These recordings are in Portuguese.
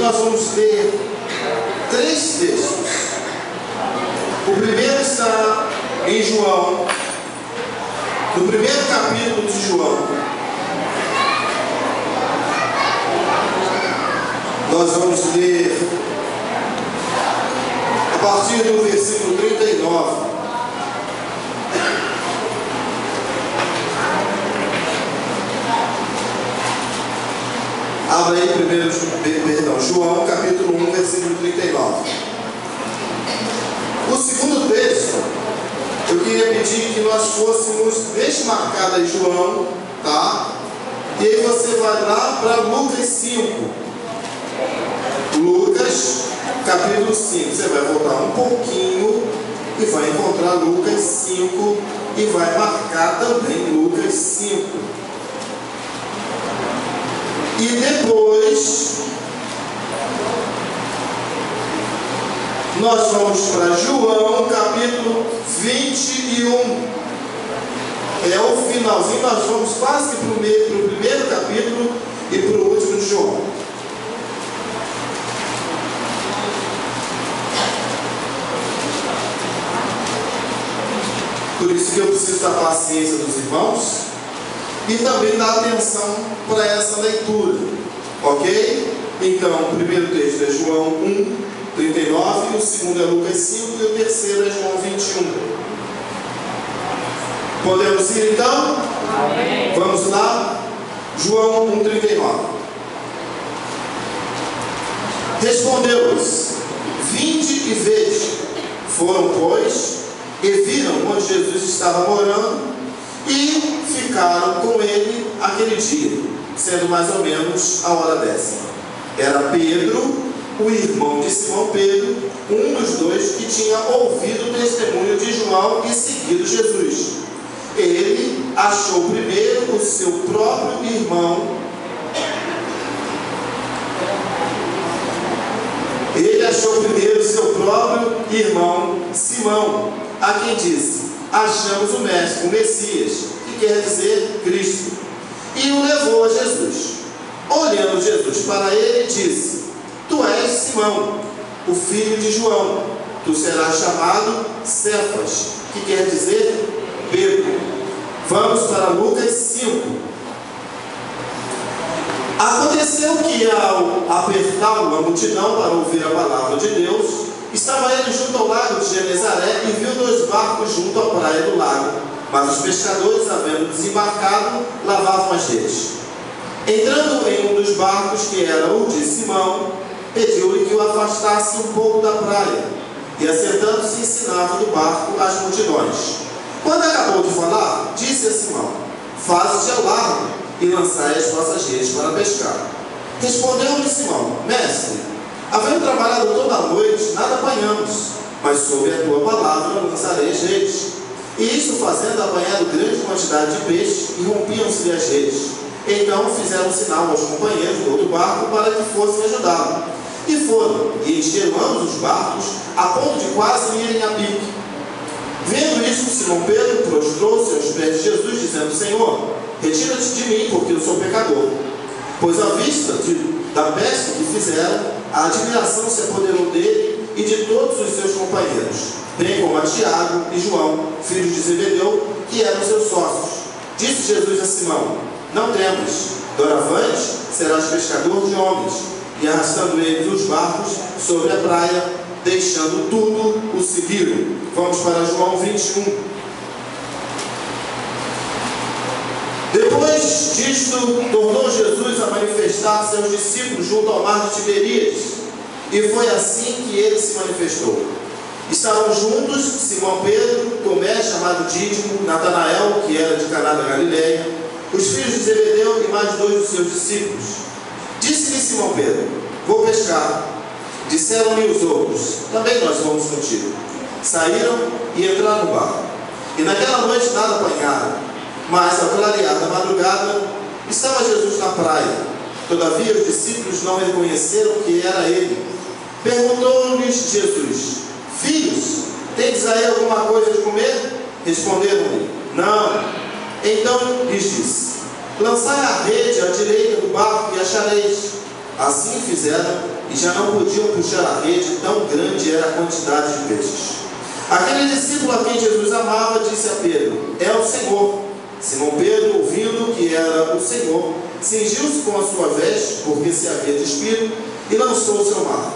nós vamos ler 3 textos. O primeiro está em João, no primeiro capítulo de João. Nós vamos ler a partir do versículo 39. Abra aí primeiro, João capítulo 1, versículo 39. O segundo texto, eu queria pedir que nós fôssemos, deixe marcado aí João, tá? E aí você vai lá para Lucas 5. Lucas capítulo 5. Você vai voltar um pouquinho e vai encontrar Lucas 5 e vai marcar também Lucas 5. E depois nós vamos para João capítulo 21. É o finalzinho, nós vamos quase para o primeiro capítulo e para o último de João. Por isso que eu preciso da paciência dos irmãos e também dar atenção para essa leitura, ok? Então, o primeiro texto é João 1, 39, o segundo é Lucas 5 e o terceiro é João 21. Podemos ir então? Amém. Vamos lá? João 1, 39. Respondeu-lhes: vinde e vede. Foram, pois, e viram onde Jesus estava morando e ficaram com ele aquele dia, sendo mais ou menos a hora 10. Era Pedro, o irmão de Simão Pedro, um dos dois que tinha ouvido o testemunho de João e seguido Jesus. Ele achou primeiro o seu próprio irmão. Simão, a quem disse: achamos o Mestre, o Messias, que quer dizer Cristo, e o levou a Jesus. Olhando Jesus para ele, disse: tu és Simão, o filho de João, tu serás chamado Cefas, que quer dizer Pedro. Vamos para Lucas 5. Aconteceu que, ao apertá-lo a multidão para ouvir a palavra de Deus, estava ele junto ao lago de Genezaré e viu 2 barcos junto à praia do lago, mas os pescadores, havendo desembarcado, lavavam as redes. Entrando em um dos barcos, que era o de Simão, pediu-lhe que o afastasse um pouco da praia, e assentando-se ensinava do barco as multidões. Quando acabou de falar, disse a Simão: faze-te ao largo e lançai as vossas redes para pescar. Respondeu-lhe Simão: mestre, havendo trabalhado toda a noite, nada apanhamos, mas sob a tua palavra lançarei as redes. E isto fazendo, apanhado grande quantidade de peixes, e rompiam-se as redes. Então fizeram sinal aos companheiros do outro barco para que fossem ajudá-lo. E foram, e encheram ambos os barcos, a ponto de quase irem a pique. Vendo isso, Simão Pedro prostrou-se aos pés de Jesus, dizendo: Senhor, retira-te de mim, porque eu sou pecador. Pois à vista da pesca que fizeram, a admiração se apoderou dele e de todos os seus companheiros, bem como a Tiago e João, filhos de Zebedeu, que eram seus sócios. Disse Jesus a Simão: não temas, doravante serás pescador de homens. E arrastando eles os barcos sobre a praia, deixando tudo, o seguiram. Vamos para João 21. Depois disto, tornou Jesus a manifestar seus discípulos junto ao mar de Tiberíades, e foi assim que ele se manifestou. Estavam juntos Simão Pedro, Tomé, chamado Dídimo, Natanael, que era de Caná da Galileia, os filhos de Zebedeu e mais 2 dos seus discípulos. Disse-lhe Simão Pedro: vou pescar. Disseram-lhe os outros: também nós vamos contigo. Saíram e entraram no barco, e naquela noite nada apanharam. Mas ao clarear da madrugada, estava Jesus na praia. Todavia os discípulos não reconheceram que era ele. Perguntou-lhes Jesus: filhos, tendes aí alguma coisa de comer? Responderam-lhe: não. Então lhes disse: lançai a rede à direita do barco e achareis. Assim fizeram e já não podiam puxar a rede, tão grande era a quantidade de peixes. Aquele discípulo a quem Jesus amava disse a Pedro: é o Senhor. Simão Pedro, ouvindo que era o Senhor, cingiu-se com a sua veste, porque se havia despido, e lançou-se ao mar.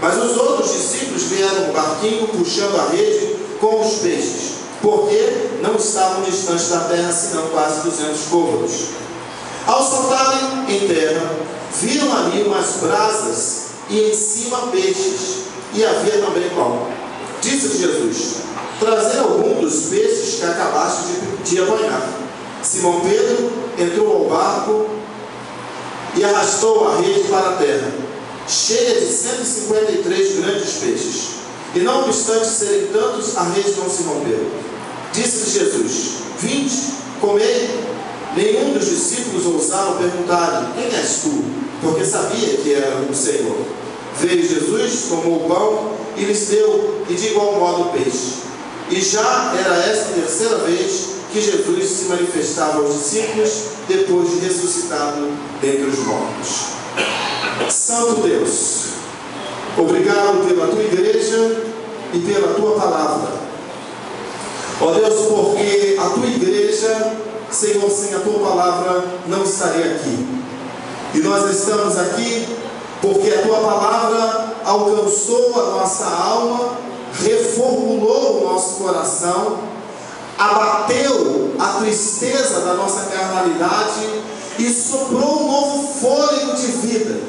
Mas os outros discípulos vieram no barquinho, puxando a rede com os peixes, porque não estavam distantes da terra, senão quase 200 côvados. Ao saltarem em terra, viram ali umas brasas e em cima peixes, e havia também pão. Disse Jesus: trazei algum dos peixes que acabaste de apanhar. Simão Pedro entrou ao barco e arrastou a rede para a terra, cheia de 153 grandes peixes. E não obstante serem tantos, a rede não se rompeu. Disse-lhe Jesus: vinde, comei. Nenhum dos discípulos ousaram perguntar-lhe: quem és tu? Porque sabia que era o Senhor. Veio Jesus, tomou o pão e lhes deu, e de igual modo o peixe. E já era esta a terceira vez que Jesus se manifestava aos discípulos, depois de ressuscitado dentre os mortos. Santo Deus, obrigado pela tua igreja e pela tua palavra. Ó Deus, porque a tua igreja, Senhor, sem a tua palavra não estaria aqui. E nós estamos aqui porque a tua palavra alcançou a nossa alma, reformulou o nosso coração, abateu a tristeza da nossa carnalidade e soprou um novo fôlego de vida.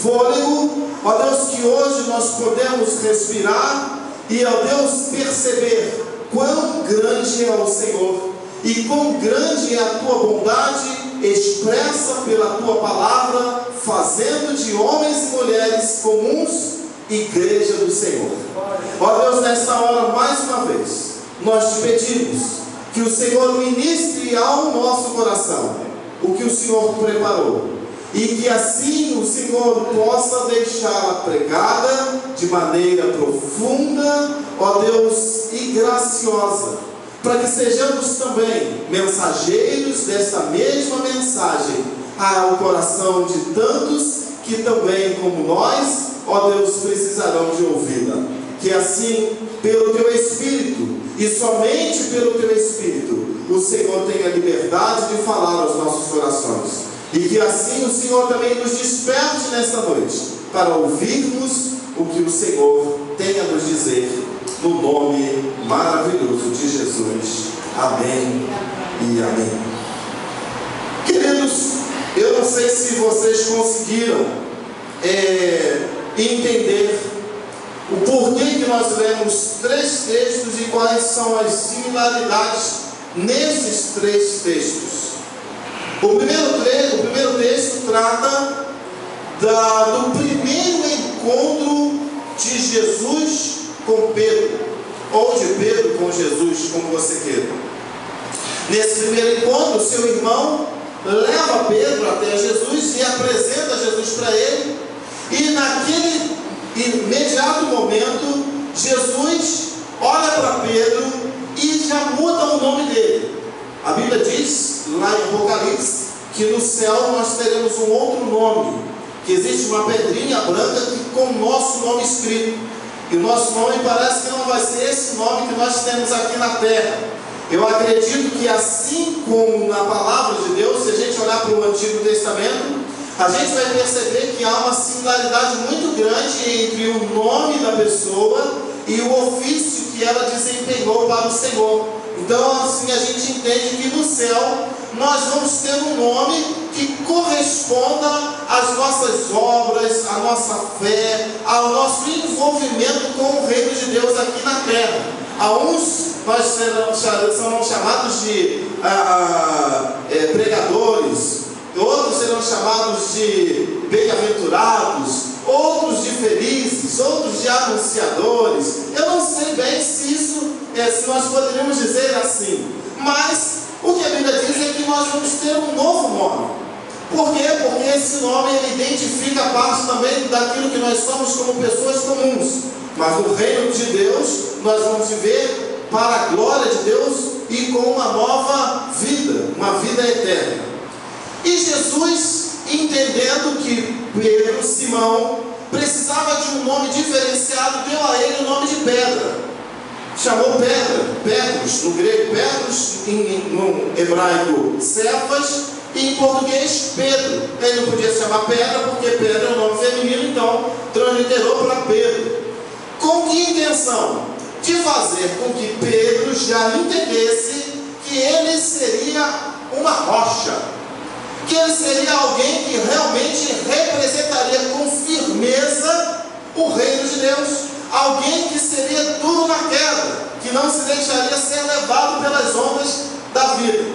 Fôlego, ó Deus, que hoje nós podemos respirar e, ó Deus, perceber quão grande é o Senhor e quão grande é a tua bondade expressa pela tua palavra, fazendo de homens e mulheres comuns igreja do Senhor. Ó Deus, nesta hora, mais uma vez, nós te pedimos que o Senhor ministre ao nosso coração o que o Senhor preparou, e que assim o Senhor possa deixá-la pregada de maneira profunda, ó Deus, e graciosa, para que sejamos também mensageiros desta mesma mensagem ao coração de tantos que também, como nós, ó Deus, precisarão de ouvi-la. Que assim, pelo teu Espírito, e somente pelo teu Espírito, o Senhor tenha liberdade de falar aos nossos corações. E que assim o Senhor também nos desperte nesta noite, para ouvirmos o que o Senhor tem a nos dizer, no nome maravilhoso de Jesus. Amém e amém. Queridos, eu não sei se vocês conseguiram entender o porquê que nós lemos 3 textos e quais são as similaridades nesses 3 textos. O primeiro texto trata do primeiro encontro de Jesus com Pedro, ou de Pedro com Jesus, como você queira. Nesse primeiro encontro, seu irmão leva Pedro até Jesus e apresenta Jesus para ele, e naquele imediato momento, Jesus olha para Pedro e já muda o nome dele. A Bíblia diz, lá em Apocalipse, que no céu nós teremos um outro nome, que existe uma pedrinha branca com o nosso nome escrito, e o nosso nome parece que não vai ser esse nome que nós temos aqui na terra. Eu acredito que assim como na palavra de Deus, se a gente olhar para o Antigo Testamento, a gente vai perceber que há uma similaridade muito grande entre o nome da pessoa e o ofício que ela desempenhou para o Senhor. Então, assim, a gente entende que no céu nós vamos ter um nome que corresponda às nossas obras, à nossa fé, ao nosso envolvimento com o reino de Deus aqui na terra. A uns nós serão chamados de pregadores, outros serão chamados de bem-aventurados, outros de felizes, outros de anunciadores. Eu não sei bem se nós poderíamos dizer assim, mas o que a Bíblia diz é que nós vamos ter um novo nome. Por quê? Porque esse nome ele identifica parte também daquilo que nós somos como pessoas comuns. Mas no reino de Deus nós vamos viver para a glória de Deus e com uma nova vida, uma vida eterna. E Jesus, entendendo que Pedro, Simão, precisava de um nome diferenciado, deu a ele o nome de pedra. Chamou pedra, Petros, no grego Petros, no hebraico Cefas, e em português Pedro. Ele não podia se chamar pedra, porque pedra é um nome feminino, então transliterou para Pedro. Com que intenção? De fazer com que Pedro já entendesse que ele seria uma rocha, que ele seria alguém que realmente representaria com firmeza o reino de Deus, alguém que seria duro na queda, que não se deixaria ser levado pelas ondas da vida.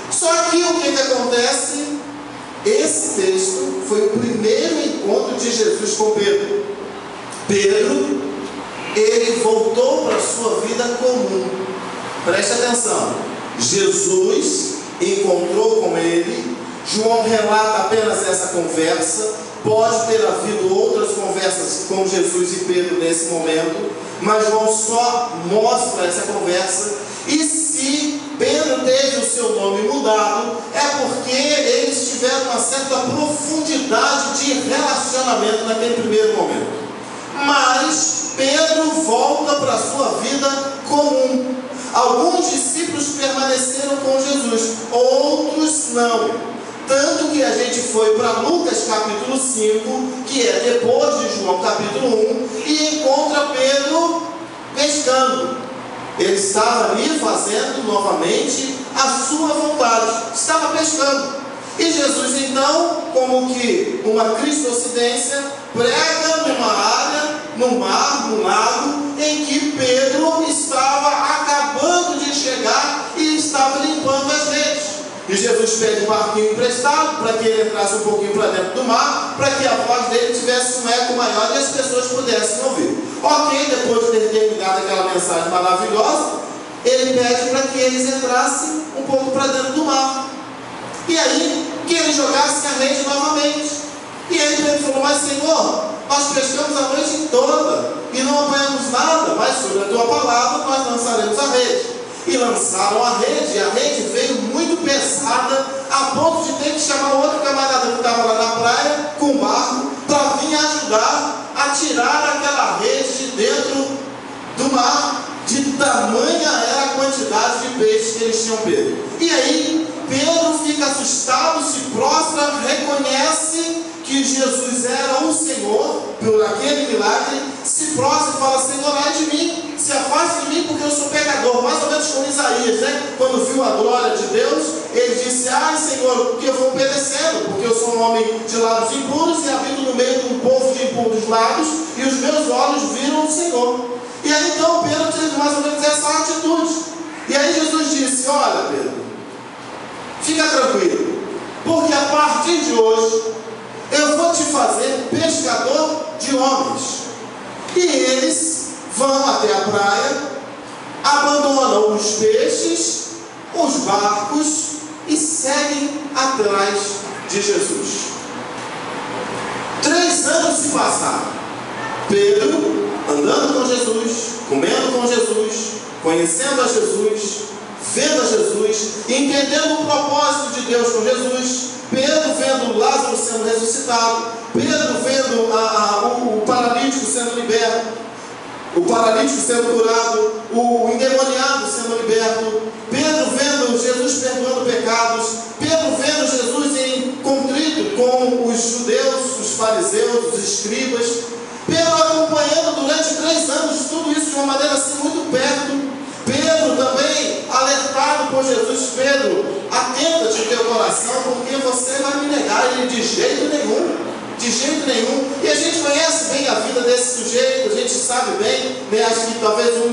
Só que o que acontece? Esse texto foi o primeiro encontro de Jesus com Pedro. Pedro, ele voltou para a sua vida comum. Preste atenção. Jesus encontrou com ele. João relata apenas essa conversa. Pode ter havido outras conversas com Jesus e Pedro nesse momento, mas João só mostra essa conversa. E se Pedro teve o seu nome mudado, é porque eles tiveram uma certa profundidade de relacionamento naquele primeiro momento. Mas Pedro volta para a sua vida comum. Alguns discípulos permaneceram com Jesus, outros não. Tanto que a gente foi para Lucas capítulo 5, que é depois de João capítulo 1, e encontra Pedro pescando. Ele estava ali fazendo novamente a sua vontade, estava pescando. E Jesus então, como que uma cristocidência, prega numa área, no mar, no lago, em que Pedro estava acabando de chegar e estava limpando as redes. E Jesus pede um barquinho emprestado para que ele entrasse um pouquinho para dentro do mar, para que a voz dele tivesse um eco maior e as pessoas pudessem ouvir. Ok, depois de ter terminado aquela mensagem maravilhosa, ele pede para que eles entrassem um pouco para dentro do mar. E aí, que eles jogassem a rede novamente. E aí Pedro falou: mas Senhor, nós pescamos a noite toda e não apanhamos nada, mas sobre a tua palavra nós lançaremos a rede. E lançaram a rede veio muito pesada, a ponto de ter que chamar outro camarada que estava lá na praia, com um barco, para vir ajudar a tirar aquela rede de dentro do mar, de tamanha era a quantidade de peixes que eles tinham pego. E aí, Pedro fica assustado, se prostra, reconhece que Jesus era o Senhor, por aquele milagre, se prostra e fala: Senhor, ai de mim, se afaste de mim, porque eu sou pecador. Mais ou menos como Isaías, né? Quando viu a glória de Deus, ele disse: ai Senhor, porque eu vou obedecendo, porque eu sou um homem de lábios impuros e habito no meio de um povo de impuros lábios, e os meus olhos viram o Senhor. E aí então Pedro teve mais ou menos essa atitude. E aí Jesus disse: olha Pedro, fica tranquilo, porque a partir de hoje eu vou te fazer pescador de homens. E eles vão até a praia, abandonam os peixes, os barcos e seguem atrás de Jesus. 3 anos se passaram. Pedro andando com Jesus, comendo com Jesus, conhecendo a Jesus, vendo a Jesus, entendendo o propósito de Deus com Jesus. Pedro vendo Lázaro sendo ressuscitado, Pedro vendo o paralítico sendo liberto, o paralítico sendo curado, o endemoniado sendo liberto, Pedro vendo Jesus perdoando pecados, Pedro vendo Jesus em contrito com os judeus, os fariseus, os escribas, Pedro acompanhando durante 3 anos tudo isso de uma maneira assim muito perto. Pedro também alertado por Jesus: Pedro, atenta-te o teu coração, porque você vai me negar. Ele: de jeito nenhum, de jeito nenhum. E a gente conhece bem a vida desse sujeito, a gente sabe bem, né? Acho que talvez um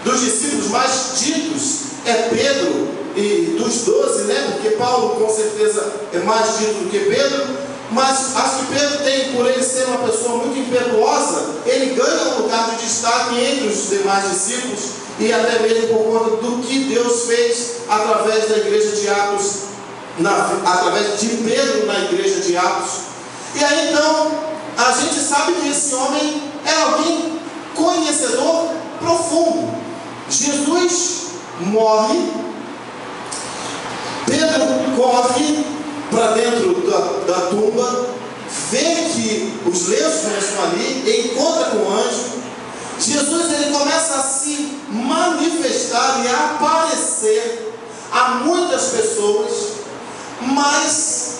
dos discípulos mais ditos é Pedro, e dos 12, né? Porque Paulo com certeza é mais dito do que Pedro. Mas acho que Pedro tem, por ele ser uma pessoa muito impetuosa, ele ganha um lugar de destaque entre os demais discípulos, e até mesmo por conta do que Deus fez através da igreja de Atos, através de Pedro na igreja de Atos. E aí então, a gente sabe que esse homem é alguém conhecedor profundo. Jesus morre, Pedro corre para dentro da tumba, os lenços não estão ali, encontra com o anjo. Jesus ele começa a se manifestar e a aparecer a muitas pessoas, mas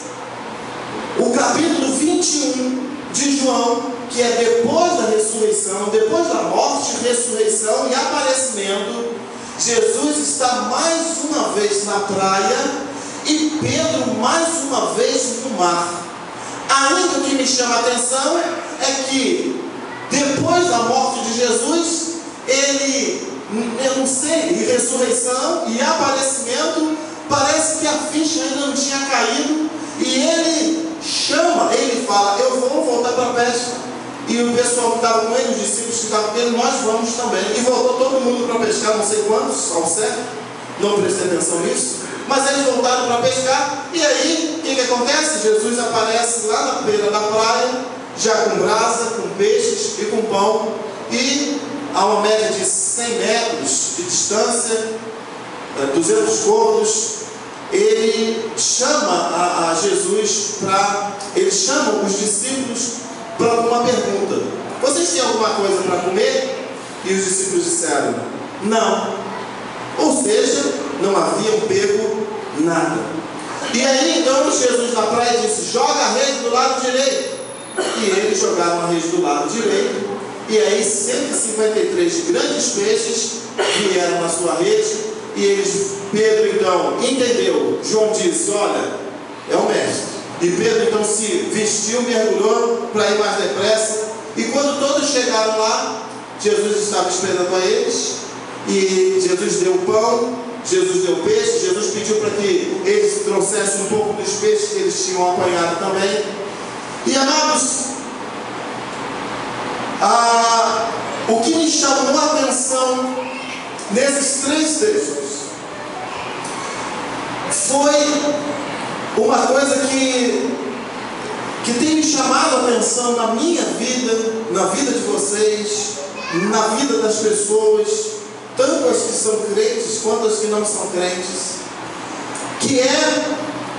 o capítulo 21 de João, que é depois da ressurreição, depois da morte, ressurreição e aparecimento, Jesus está mais uma vez na praia e Pedro mais uma vez no mar. Ainda o que me chama a atenção é que depois da morte de Jesus, ele, eu não sei, e ressurreição e aparecimento, parece que a ficha ainda não tinha caído, e ele chama, ele fala, eu vou voltar para a pesca. E o pessoal que estava com ele, os discípulos que estavam com ele, nós vamos também. E voltou todo mundo para pescar, não sei quantos, ao certo, não prestei atenção nisso, mas eles voltaram para pescar, e aí, o que acontece? Jesus aparece lá na beira da praia, já com brasa, com peixes e com pão, e a uma média de 100 metros de distância, 200 côvados, ele chama a Jesus ele chama os discípulos para uma pergunta: vocês têm alguma coisa para comer? E os discípulos disseram: não. Ou seja, não haviam pego nada. E aí então Jesus na praia disse: joga a rede do lado direito. E eles jogaram a rede do lado direito, e aí 153 grandes peixes vieram na sua rede, e Pedro então entendeu. João disse: olha, é o mestre. E Pedro então se vestiu, mergulhou para ir mais depressa, e quando todos chegaram lá, Jesus estava esperando a eles, e Jesus deu pão, Jesus deu peixe, Jesus pediu para que eles trouxessem um pouco dos peixes que eles tinham apanhado também. E amados, o que me chamou a atenção nesses 3 textos foi uma coisa que tem me chamado a atenção na minha vida, na vida de vocês, na vida das pessoas, tanto as que são crentes quanto as que não são crentes, que é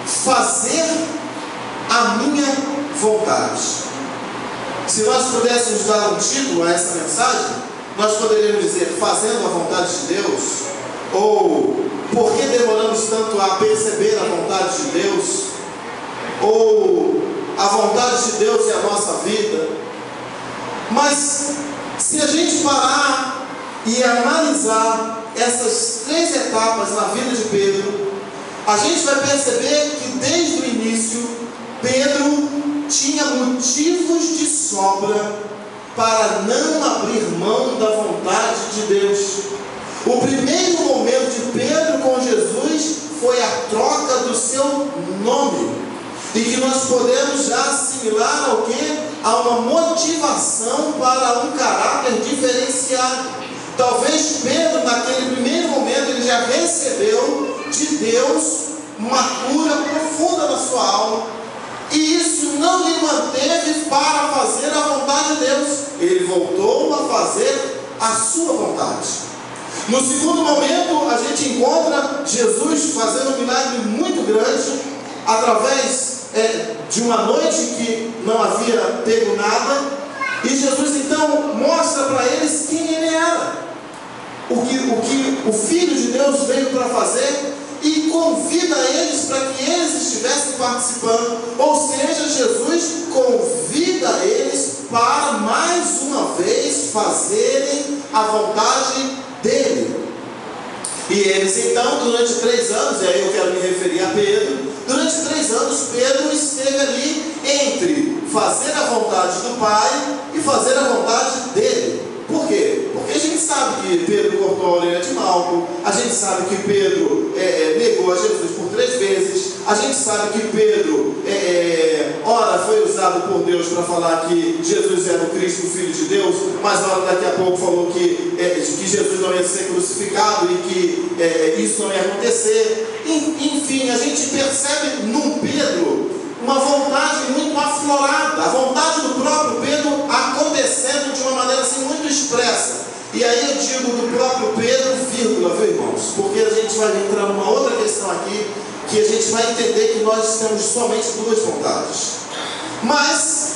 fazer a minha vontade. Se nós pudéssemos dar um título a essa mensagem, nós poderíamos dizer: fazendo a vontade de Deus, ou por que demoramos tanto a perceber a vontade de Deus, ou a vontade de Deus é a nossa vida. Mas se a gente parar e analisar essas 3 etapas na vida de Pedro, a gente vai perceber que desde o início Pedro tinha motivos de sobra para não abrir mão da vontade de Deus. O primeiro momento de Pedro com Jesus foi a troca do seu nome, e que nós podemos já assimilar ao quê? A uma motivação para um caráter diferenciado. Talvez Pedro, naquele primeiro momento, ele já recebeu de Deus uma cura profunda na sua alma, e isso não lhe manteve para fazer a vontade de Deus. Ele voltou a fazer a sua vontade. No segundo momento, a gente encontra Jesus fazendo um milagre muito grande, através de uma noite que não havia pego nada, e Jesus então mostra para eles quem ele era, o que o Filho de Deus veio para fazer, e convida eles para que eles estivessem participando. Ou seja, Jesus convida eles para mais uma vez fazerem a vontade dele. E eles então, durante 3 anos, e aí eu quero me referir a Pedro, durante 3 anos Pedro esteve ali entre fazer a vontade do Pai e fazer a vontade dele. Por quê? Porque a gente sabe que Pedro cortou a orelha de Malco, a gente sabe que Pedro negou a Jesus por 3 vezes, a gente sabe que Pedro, ora, foi usado por Deus para falar que Jesus era o Cristo, o Filho de Deus, mas ora, daqui a pouco falou que Jesus não ia ser crucificado e que isso não ia acontecer. Enfim, a gente percebe num Pedro uma vontade muito aflorada, a vontade do próprio Pedro acontecendo de uma maneira assim muito expressa. E aí eu digo do próprio Pedro, vírgula, viu, irmãos? Porque a gente vai entrar numa outra questão aqui, que a gente vai entender que nós temos somente 2 vontades. Mas,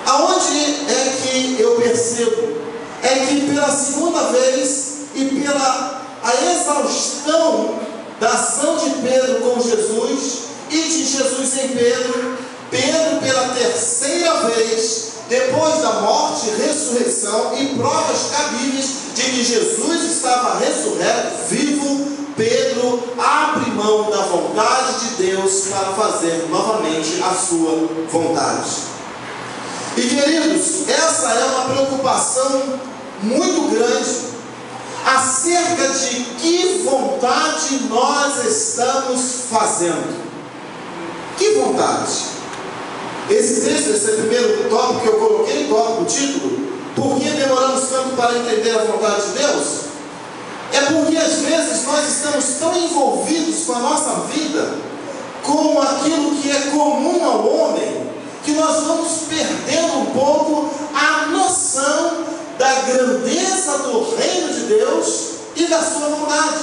aonde Aonde é que eu percebo? É que pela segunda vez e pela a exaustão da ação de Pedro com Jesus e de Jesus em Pedro, Pedro pela terceira vez, depois da morte e ressurreição e provas cabíveis de que Jesus estava ressurreto, vivo, Pedro abre mão da vontade de Deus para fazer novamente a sua vontade. E queridos, essa é uma preocupação muito grande acerca de que vontade nós estamos fazendo. Que vontade? Esse texto, esse primeiro tópico que eu coloquei, tópico, título, por que demoramos tanto para entender a vontade de Deus? É porque às vezes nós estamos tão envolvidos com a nossa vida, com aquilo que é comum ao homem, que nós vamos perdendo um pouco a noção da grandeza do reino de Deus e da sua vontade.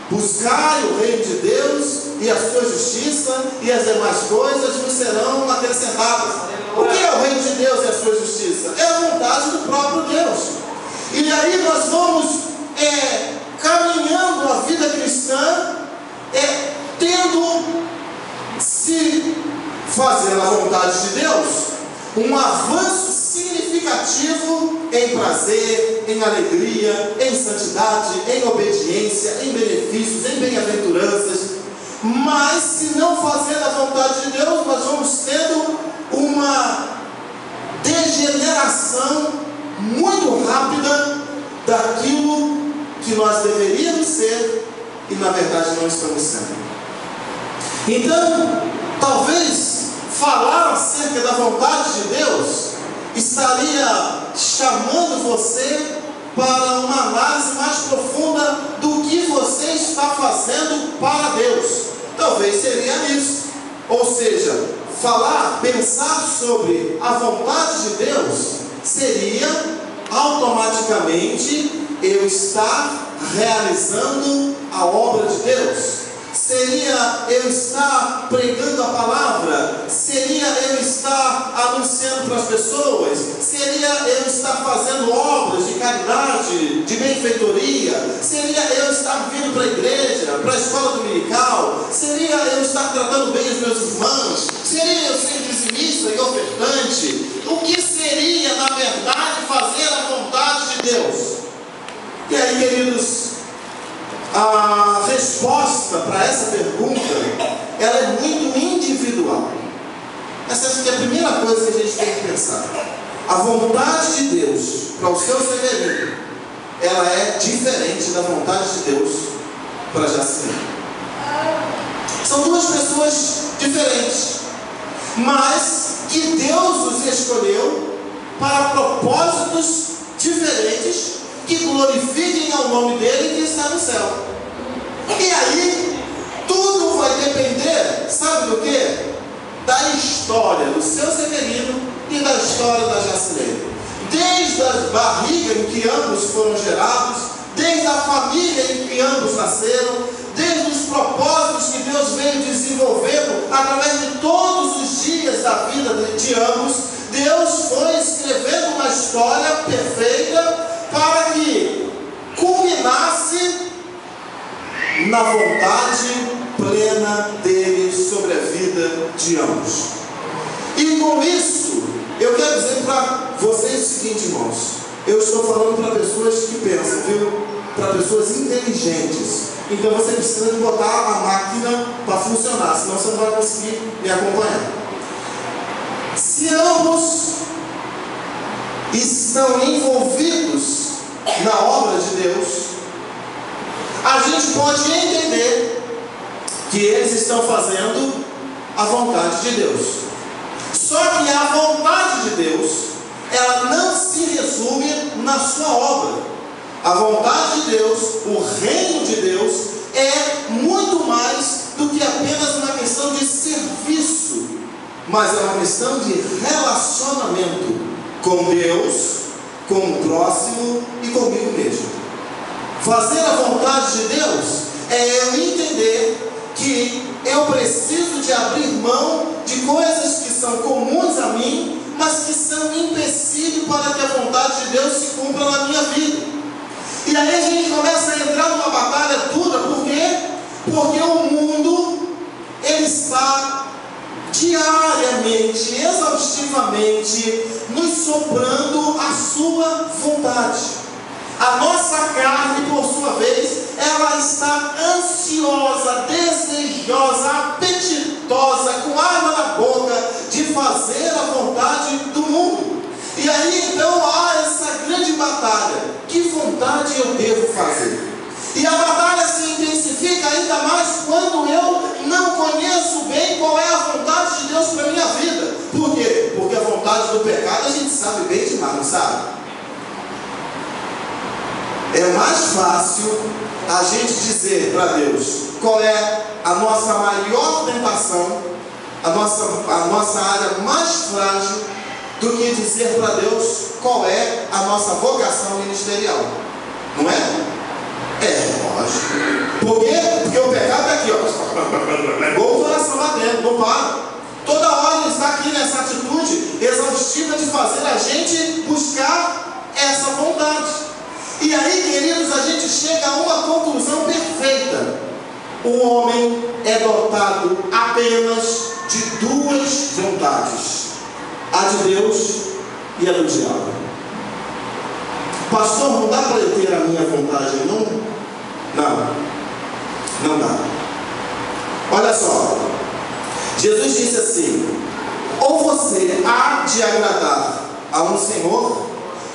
Buscai o reino de Deus e a sua justiça, e as demais coisas vos serão acrescentadas. O que é o reino de Deus e a sua justiça? É a vontade do próprio Deus. E aí nós vamos caminhando a vida cristã, tendo, se fazer a vontade de Deus, um avanço significativo em prazer, em alegria, em santidade, em obediência, em benefícios, em bem-aventuranças. Mas se não fazer a vontade de Deus, nós vamos tendo uma degeneração muito rápida daquilo que nós deveríamos ser e na verdade não estamos sendo. Então, talvez falar acerca da vontade de Deus estaria chamando você para uma análise mais profunda do que você está fazendo para Deus. Talvez seria isso. Ou seja, falar, pensar sobre a vontade de Deus seria automaticamente eu estar realizando a obra de Deus. Seria eu estar pregando a palavra, seria eu estar anunciando para as pessoas, seria eu estar fazendo obras de caridade, de benfeitoria, seria eu estar vindo para a igreja, para a escola dominical, seria eu estar tratando bem os meus irmãos, seria eu ser dizimista e ofertante. O que seria, na verdade, fazer a vontade de Deus? E aí, queridos, a resposta para essa pergunta, ela é muito individual. Essa é a primeira coisa que a gente tem que pensar. A vontade de Deus para o seu Severino, ela é diferente da vontade de Deus para Jacilene. São duas pessoas diferentes, mas que Deus os escolheu para propósitos diferentes, que glorifiquem ao nome dele que está no céu. E aí, tudo vai depender, sabe do quê? Da história do seu Severino e da história da Jacilene. Desde a barriga em que ambos foram gerados, desde a família em que ambos nasceram, desde os propósitos que Deus veio desenvolvendo através de todos os dias da vida de ambos, Deus foi escrevendo uma história perfeita para que culminasse na vontade plena dele sobre a vida de ambos. E com isso, eu quero dizer para vocês o seguinte, irmãos. Eu estou falando para pessoas que pensam, viu? Para pessoas inteligentes. Então você precisa de botar a máquina para funcionar, senão você não vai conseguir me acompanhar. Se ambos estão envolvidos na obra de Deus, a gente pode entender que eles estão fazendo a vontade de Deus. Só que a vontade de Deus, ela não se resume na sua obra. A vontade de Deus, o reino de Deus, é muito mais do que apenas uma questão de serviço, mas é uma questão de relacionamento com Deus, com o próximo e comigo mesmo. Fazer a vontade de Deus é eu entender que eu preciso de abrir mão de coisas que são comuns a mim, mas que são um empecilho para que a vontade de Deus se cumpra na minha vida. E aí a gente começa a entrar numa batalha dura. Por quê? Porque o mundo, ele está diariamente, exaustivamente, nos soprando a sua vontade. A nossa carne, por sua vez, ela está ansiosa, desejosa, apetitosa, com água na boca, de fazer a vontade do mundo. E aí então há essa grande batalha: que vontade eu devo fazer? E a batalha se intensifica ainda mais quando eu não conheço bem qual é a vontade de Deus para a minha vida. Por quê? Porque a vontade do pecado a gente sabe bem demais, não sabe? É mais fácil a gente dizer para Deus qual é a nossa maior tentação, a nossa área mais frágil, do que dizer para Deus qual é a nossa vocação ministerial. Não é? É, lógico. Por quê? Porque o pecado é aqui, ó. Igual o coração lá dentro, não para. Toda hora ele está aqui nessa atitude exaustiva de fazer a gente buscar essa vontade. E aí, queridos, a gente chega a uma conclusão perfeita: o homem é dotado apenas de duas vontades, a de Deus e a do diabo. Pastor, não dá para eu ter a minha vontade, não? Não dá. Olha só, Jesus disse assim: ou você há de agradar a um Senhor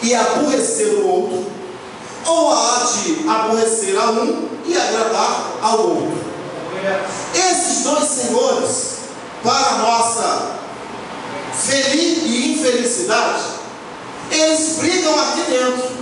e aborrecer o outro, ou há de aborrecer a um e agradar ao outro. Esses dois senhores, para a nossa feliz e infelicidade, eles brigam aqui dentro.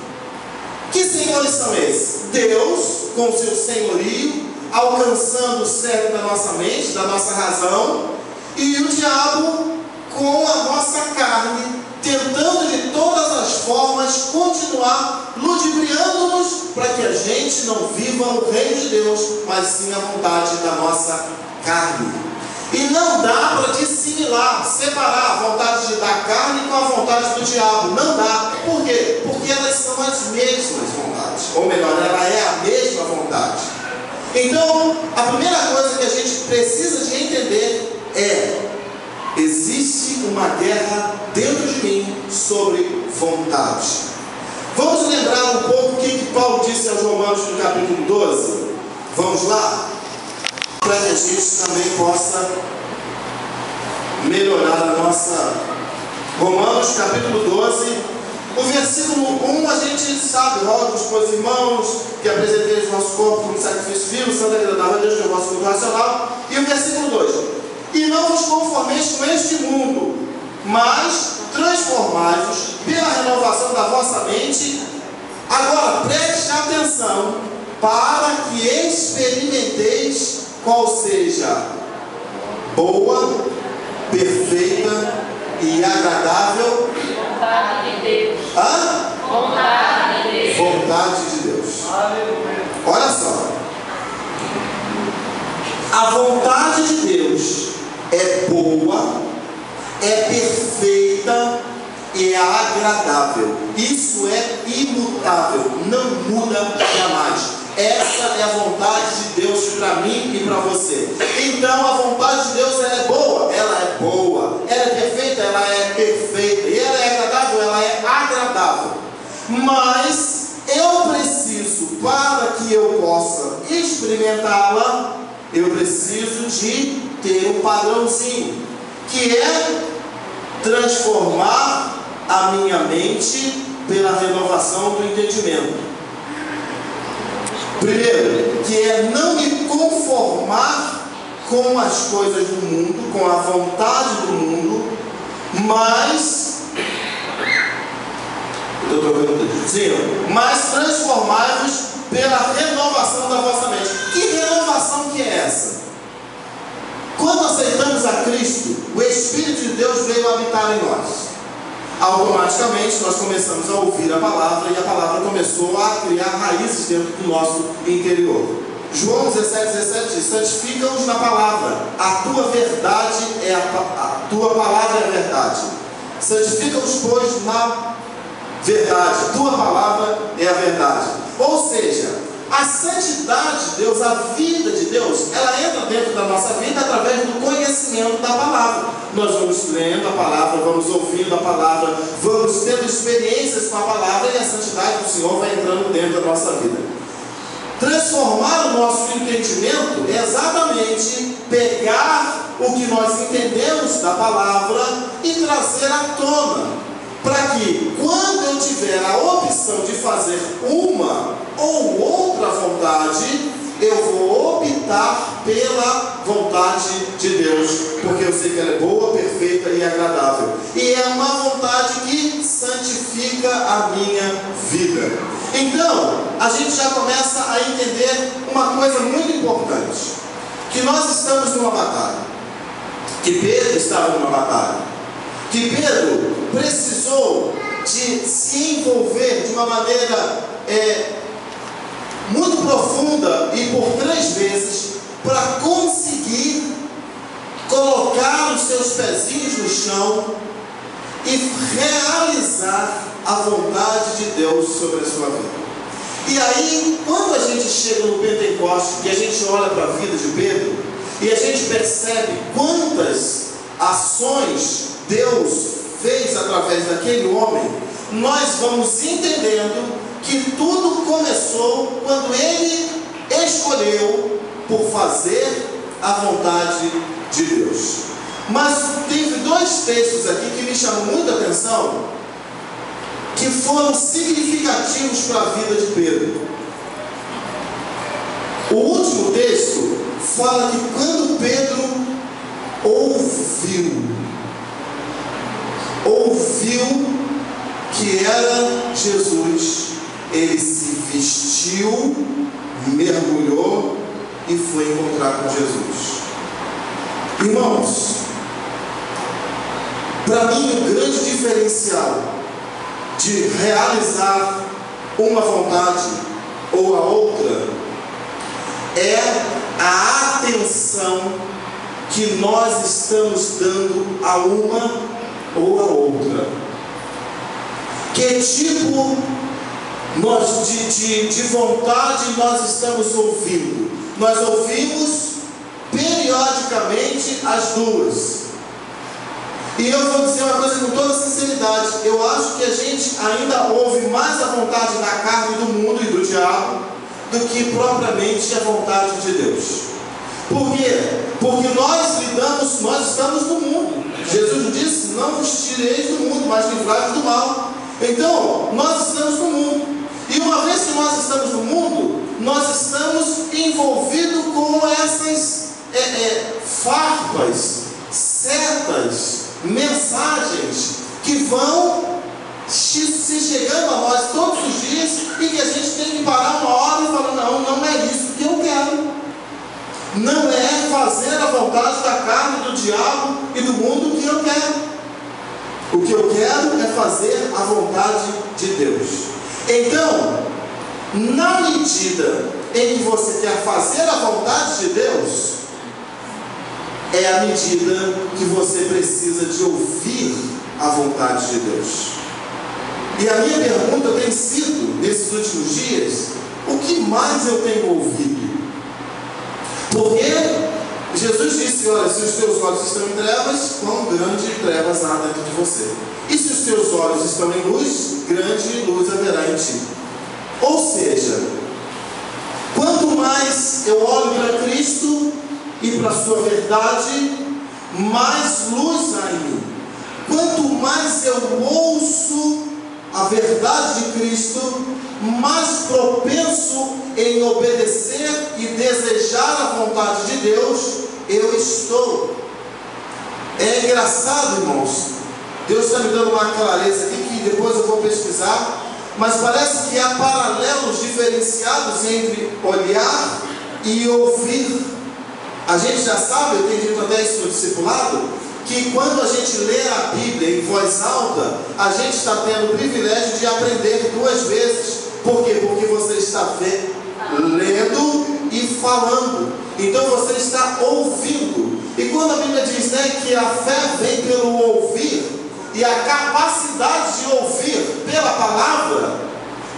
Que senhores são esses? Deus, com o seu senhorio, alcançando o cérebro da nossa mente, da nossa razão, e o diabo com a nossa carne, tentando de todas as formas continuar ludibriando-nos para que a gente não viva o reino de Deus, mas sim a vontade da nossa carne. E não dá para dissimilar, separar a vontade da carne com a vontade do diabo. Não dá. Por quê? Porque elas são as mesmas vontades. Ou melhor, ela é a mesma vontade. Então, a primeira coisa que a gente precisa de entender é: existe uma guerra dentro de mim sobre vontade. Vamos lembrar um pouco o que Paulo disse aos Romanos no capítulo 12? Vamos lá? Para que a gente também possa melhorar a nossa... Romanos capítulo 12, o versículo 1, a gente sabe: rogo-vos, pois, irmãos, que apresenteis o vosso corpo como sacrifício vivo, santo e agradável a Deus, que é o vosso culto racional. E o versículo 2: e não vos conformeis com este mundo, mas transformai-vos pela renovação da vossa mente. Agora preste atenção, para que experimenteis qual seja boa, perfeita e agradável vontade de Deus. Vontade de Deus. Vontade de Deus. Olha só, a vontade de Deus é boa, é perfeita e é agradável. Isso é imutável, não muda jamais. Essa é a vontade de Deus para mim e para você. Então a vontade de Deus, ela é boa, ela é boa. Ela é perfeita, ela é perfeita. E ela é agradável, ela é agradável. Mas eu preciso, para que eu possa experimentá-la, eu preciso de ter um padrãozinho, que é transformar a minha mente pela renovação do entendimento. Primeiro, que é não me conformar com as coisas do mundo, com a vontade do mundo, mas transformai-vos pela renovação da vossa mente. Que renovação que é essa? Quando aceitamos a Cristo, o Espírito de Deus veio habitar em nós. Automaticamente nós começamos a ouvir a palavra, e a palavra começou a criar raízes dentro do nosso interior. João 17,17 diz: santifica-os na palavra, a tua verdade é a tua palavra é a verdade. santifica-os, pois, na verdade. Tua palavra é a verdade. Ou seja, a santidade de Deus, a vida de Deus, ela entra dentro da nossa vida através do conhecimento da palavra. Nós vamos lendo a palavra, vamos ouvindo a palavra, vamos tendo experiências com a palavra, e a santidade do Senhor vai entrando dentro da nossa vida. Transformar o nosso entendimento é exatamente pegar o que nós entendemos da palavra e trazer à tona, para que quando eu tiver a opção de fazer uma ou outra vontade, eu vou optar pela vontade de Deus, porque eu sei que ela é boa, perfeita e agradável, e é uma vontade que santifica a minha vida. Então, a gente já começa a entender uma coisa muito importante, que nós estamos numa batalha, que Pedro estava numa batalha, que Pedro precisou de se envolver de uma maneira muito profunda e por 3 vezes para conseguir colocar os seus pezinhos no chão e realizar a vontade de Deus sobre a sua vida. E aí, quando a gente chega no Pentecostes e a gente olha para a vida de Pedro e a gente percebe quantas ações Deus fez através daquele homem, nós vamos entendendo que tudo começou quando ele escolheu por fazer a vontade de Deus. Mas teve 2 textos aqui que me chamam muita atenção, que foram significativos para a vida de Pedro. O último texto fala que quando Pedro ouviu que era Jesus, ele se vestiu, mergulhou e foi encontrar com Jesus. Irmãos, para mim o grande diferencial de realizar uma vontade ou a outra é a atenção que nós estamos dando a uma ou a outra. Que tipo de vontade nós estamos ouvindo? Nós ouvimos periodicamente as 2. E eu vou dizer uma coisa com toda sinceridade: eu acho que a gente ainda ouve mais a vontade da carne, do mundo e do diabo do que propriamente a vontade de Deus. Por quê? Porque nós estamos no mundo. Jesus disse: não vos tireis do mundo, mas livrai-vos do mal. Então, nós estamos no mundo. E uma vez que nós estamos no mundo, nós estamos envolvidos com essas farpas, setas, mensagens que vão se chegando a nós todos os dias, e que a gente tem que parar uma hora e falar: não é isso que eu quero. Não é fazer a vontade da carne, do diabo e do mundo que eu quero. O que eu quero é fazer a vontade de Deus. Então, na medida em que você quer fazer a vontade de Deus, é a medida que você precisa de ouvir a vontade de Deus. E a minha pergunta tem sido, nesses últimos dias, o que mais eu tenho ouvido? Porque Jesus disse: olha, se os teus olhos estão em trevas, quão grande trevas há dentro de você. E se os teus olhos estão em luz, grande luz haverá em ti. Ou seja, quanto mais eu olho para Cristo e para a sua verdade, mais luz há em mim. Quanto mais eu ouço a verdade de Cristo, mais propenso em obedecer e desejar a vontade de Deus eu estou. É engraçado, irmãos, Deus está me dando uma clareza aqui que depois eu vou pesquisar, mas parece que há paralelos diferenciados entre olhar e ouvir. A gente já sabe, eu tenho dito até isso no discipulado, que quando a gente lê a Bíblia em voz alta, a gente está tendo o privilégio de aprender 2 vezes. Por quê? Porque você está lendo e falando. Então você está ouvindo. E quando a Bíblia diz, que a fé vem pelo ouvir, e a capacidade de ouvir pela palavra,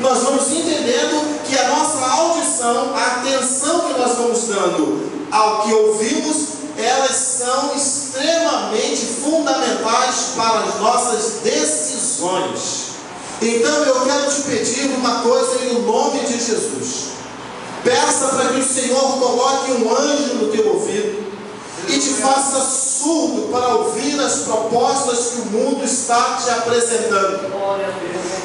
nós vamos entendendo que a nossa audição, a atenção que nós vamos dando ao que ouvimos, elas são extremamente fundamentais para as nossas decisões. Então eu quero te pedir uma coisa em nome de Jesus. Peça para que o Senhor coloque um anjo no teu ouvido e te faça surdo para ouvir as propostas que o mundo está te apresentando.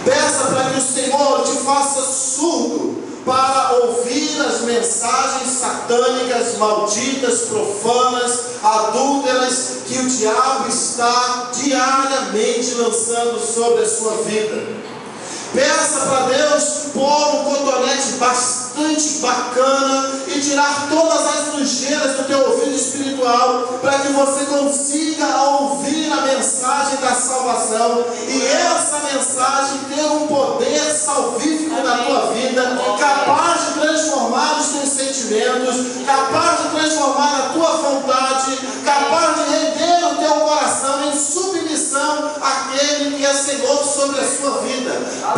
Peça para que o Senhor te faça surdo para ouvir as mensagens satânicas, malditas, profanas, adúlteras, que o diabo está diariamente lançando sobre a sua vida. Peça para Deus pôr um cotonete bastante bacana e tirar todas as sujeiras do teu ouvido espiritual, para que você consiga ouvir a mensagem da salvação, e essa mensagem ter um poder salvífico na tua vida, capaz de transformar os teus sentimentos, capaz de transformar a tua vontade, capaz de render o teu coração em submissão àquele que é Senhor sobre a sua vida.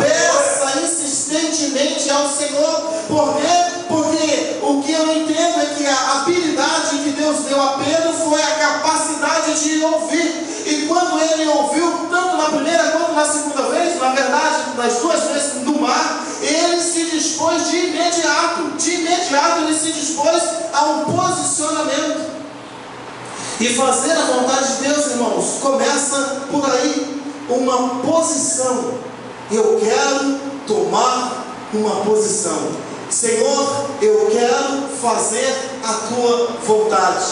Peça insistentemente ao Senhor. Por quê? Porque o que eu entendo é que a habilidade que Deus deu a Pedro foi a capacidade de ouvir. E quando ele ouviu, tanto na primeira quanto na segunda vez, na verdade, nas duas vezes no mar, ele se dispôs de imediato ele se dispôs a um posicionamento. E fazer a vontade de Deus, irmãos, começa por aí, uma posição. Eu quero tomar uma posição. Senhor, eu quero fazer a tua vontade.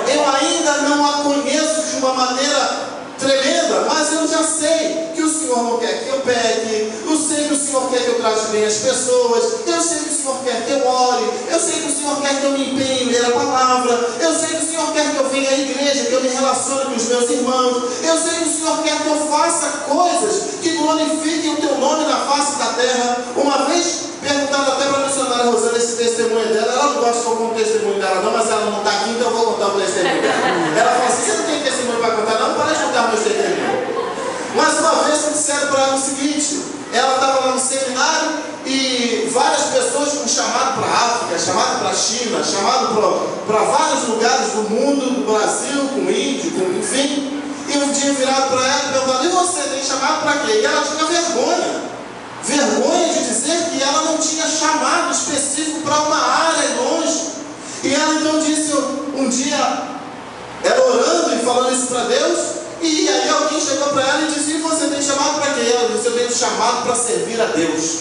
Eu ainda não a conheço de uma maneira tremenda, mas eu já sei que o Senhor não quer que eu peque, eu sei que o Senhor quer que eu trate bem as pessoas, eu sei que o Senhor quer que eu ore, eu sei que o Senhor quer que eu me empenhe em ler a palavra, eu sei que o Senhor quer que eu venha à igreja, que eu me relacione com os meus irmãos, eu sei que o Senhor quer que eu faça coisas que glorifiquem o teu nome na face da terra. Uma vez perguntado até para a missionária Rosana esse testemunho dela, ela não gosta que eu conte o testemunho dela não, mas ela não está aqui, então eu vou contar o testemunho dela. Ela falou assim: você não tem testemunho para contar não? Para de contar meus testemunhos. Mas uma vez me disseram para ela o seguinte: ela estava lá no seminário e várias pessoas com chamado para a África, chamado para a China, chamado para vários lugares do mundo, do Brasil, com índio, enfim. E um dia virado para ela e perguntando: e você tem chamado para quê? E ela tinha vergonha de dizer que ela não tinha chamado específico para uma área longe. E ela então disse um dia, ela orando e falando isso para Deus, e aí alguém chegou para ela e disse: e você tem chamado para quê? E ela disse: eu tenho chamado para servir a Deus.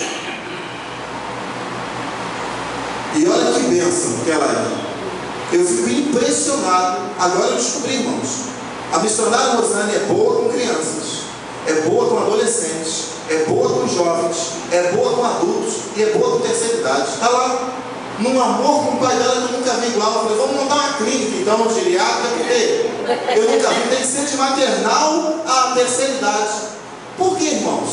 E olha que bênção que ela é. Eu fico impressionado. Agora eu descobri, irmãos, a missionária Rosane é boa com crianças, é boa com adolescentes, é boa com jovens, é boa com adultos e é boa com terceira idade. Está lá, num amor com o pai dela que eu nunca vi igual. Eu falei: vamos montar uma clínica então, geriátrica, porque eu nunca vi. Tem que ser de maternal a terceira idade. Por que, irmãos?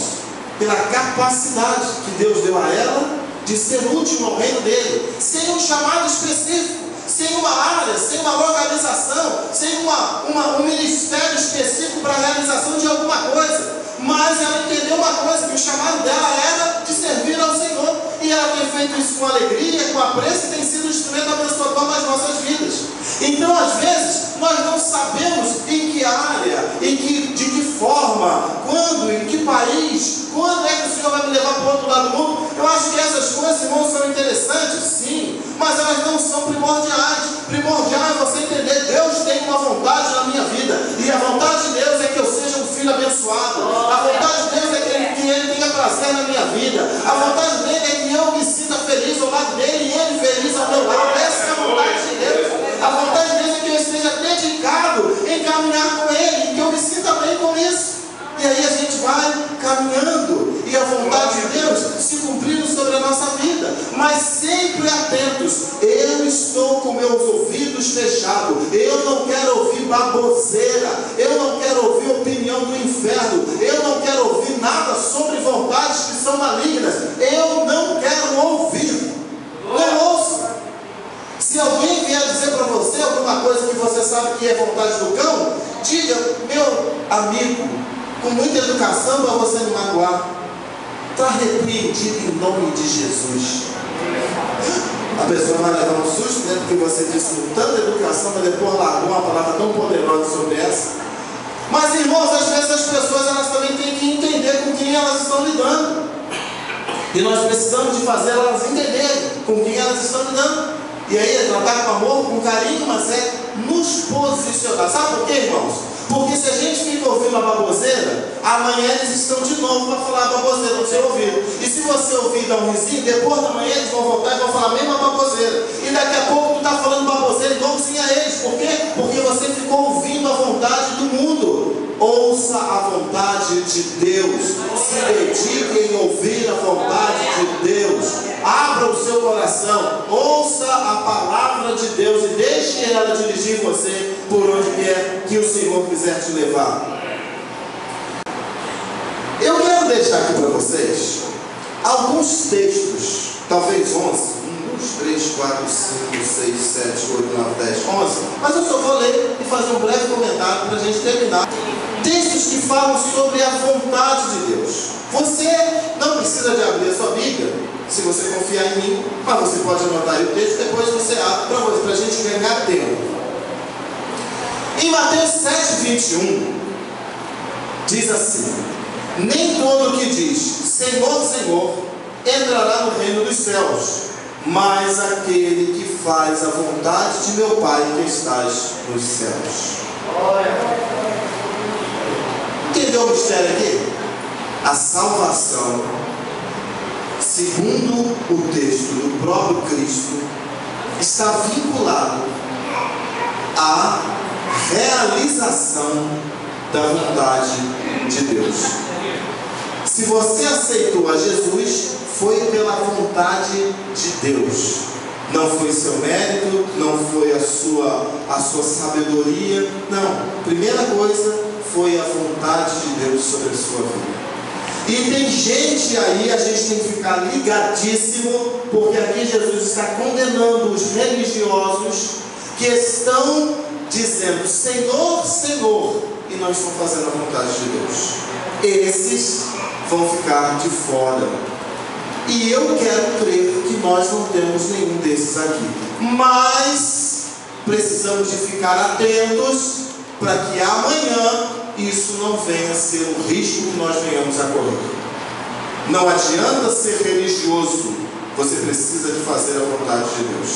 Pela capacidade que Deus deu a ela de ser útil ao reino dele, sem um chamado específico, sem uma área, sem uma localização, sem um ministério específico para a realização de alguma coisa. Mas ela entendeu uma coisa, que o chamado dela era de servir ao Senhor, e ela tem feito isso com alegria, com apreço, e tem sido um instrumento abençoador nas nossas vidas. Então, às vezes, nós não sabemos em que área, de que forma, quando, em que país, quando é que o Senhor vai me levar para o outro lado do mundo. Eu acho que essas coisas, irmãos, são interessantes, sim, mas elas não são primordiais. Primordial é você entender: Deus tem uma vontade na minha vida, e a vontade de Deus é que eu seja um filho abençoado. A vontade de Deus é que Ele tenha prazer na minha vida. A vontade dele é que eu me sinta feliz ao lado dele e ele feliz ao meu lado. Essa é a vontade de Deus. A vontade de Deus é que eu esteja dedicado em caminhar com Ele, e que eu me sinta bem com isso. E aí a gente vai caminhando e a vontade de Deus se cumprindo sobre a nossa vida, mas sempre atentos. Eu estou com meus ouvidos fechados. Eu não quero ouvir baboseira. Eu não quero ouvir opinião do inferno. Eu não quero ouvir nada sobre vontades que são malignas. Eu não quero ouvir. Não ouça. Se alguém vier dizer para você alguma coisa que você sabe que é vontade do cão, diga: meu amigo, com muita educação para você não magoar. Está repreendido em nome de Jesus. A pessoa vai levar um susto, né? Porque você disse com tanta educação, mas depois largou uma palavra tão poderosa sobre essa. Mas, irmãos, às vezes as pessoas elas também têm que entender com quem elas estão lidando. E nós precisamos de fazer elas entenderem com quem elas estão lidando. E aí é tratar com amor, com carinho, mas é nos posicionar. Sabe por quê, irmãos? Porque se a gente fica ouvindo a baboseira, amanhã eles estão de novo para falar a baboseira no seu ouvido. E se você ouvir e dar um risinho, depois da manhã eles vão voltar e vão falar a mesma baboseira. E daqui a pouco tu está falando baboseira igualzinho a eles. Por quê? Porque você ficou ouvindo a vontade do mundo. Ouça a vontade de Deus. Se dedique em ouvir a vontade de Deus. Abra o seu coração. Ouça a palavra de Deus e deixe ela dirigir você por onde quer que o Senhor quiser te levar. Eu quero deixar aqui para vocês alguns textos, talvez 11, 1, 2, 3, 4, 5, 6, 7, 8, 9, 10, 11, mas eu só vou ler e fazer um breve comentário para a gente terminar. Textos que falam sobre a vontade de Deus. Você não precisa de abrir a sua Bíblia, se você confiar em mim, mas você pode anotar aí o texto, depois você abre para a gente ganhar tempo. Em Mateus 7:21, diz assim: nem todo que diz Senhor, Senhor, entrará no reino dos céus, mas aquele que faz a vontade de meu Pai que estás nos céus. Entendeu o mistério aqui? A salvação, segundo o texto do próprio Cristo, está vinculado à realização da vontade de Deus. Se você aceitou a Jesus, foi pela vontade de Deus. Não foi seu mérito, não foi a sua sabedoria. Não. Primeira coisa foi a vontade de Deus sobre a sua vida. E tem gente aí, a gente tem que ficar ligadíssimo, porque aqui Jesus está condenando os religiosos que estão dizendo Senhor, Senhor, e não estão fazendo a vontade de Deus. Esses vão ficar de fora. E eu quero crer que nós não temos nenhum desses aqui. Mas precisamos de ficar atentos para que amanhã isso não venha a ser um risco que nós venhamos a correr. Não adianta ser religioso, você precisa de fazer a vontade de Deus.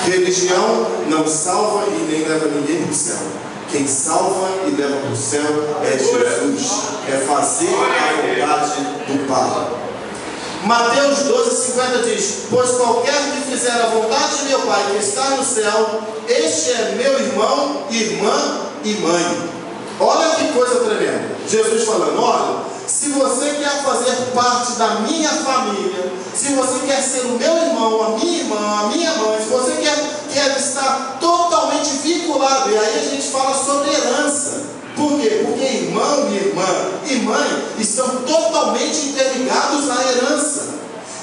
Religião não salva e nem leva ninguém para o céu. Quem salva e leva para o céu é Jesus. É fazer a vontade do Pai. Mateus 12:50 diz: pois qualquer que fizer a vontade de meu Pai que está no céu, este é meu irmão, irmã e mãe. Olha que coisa tremenda. Jesus falando: olha, se você quer fazer parte da minha família, se você quer ser o meu irmão, a minha irmã, a minha mãe, se você quer estar totalmente vinculado, e aí a gente fala sobre herança. Por quê? Porque irmão, irmã e mãe estão totalmente interligados à herança.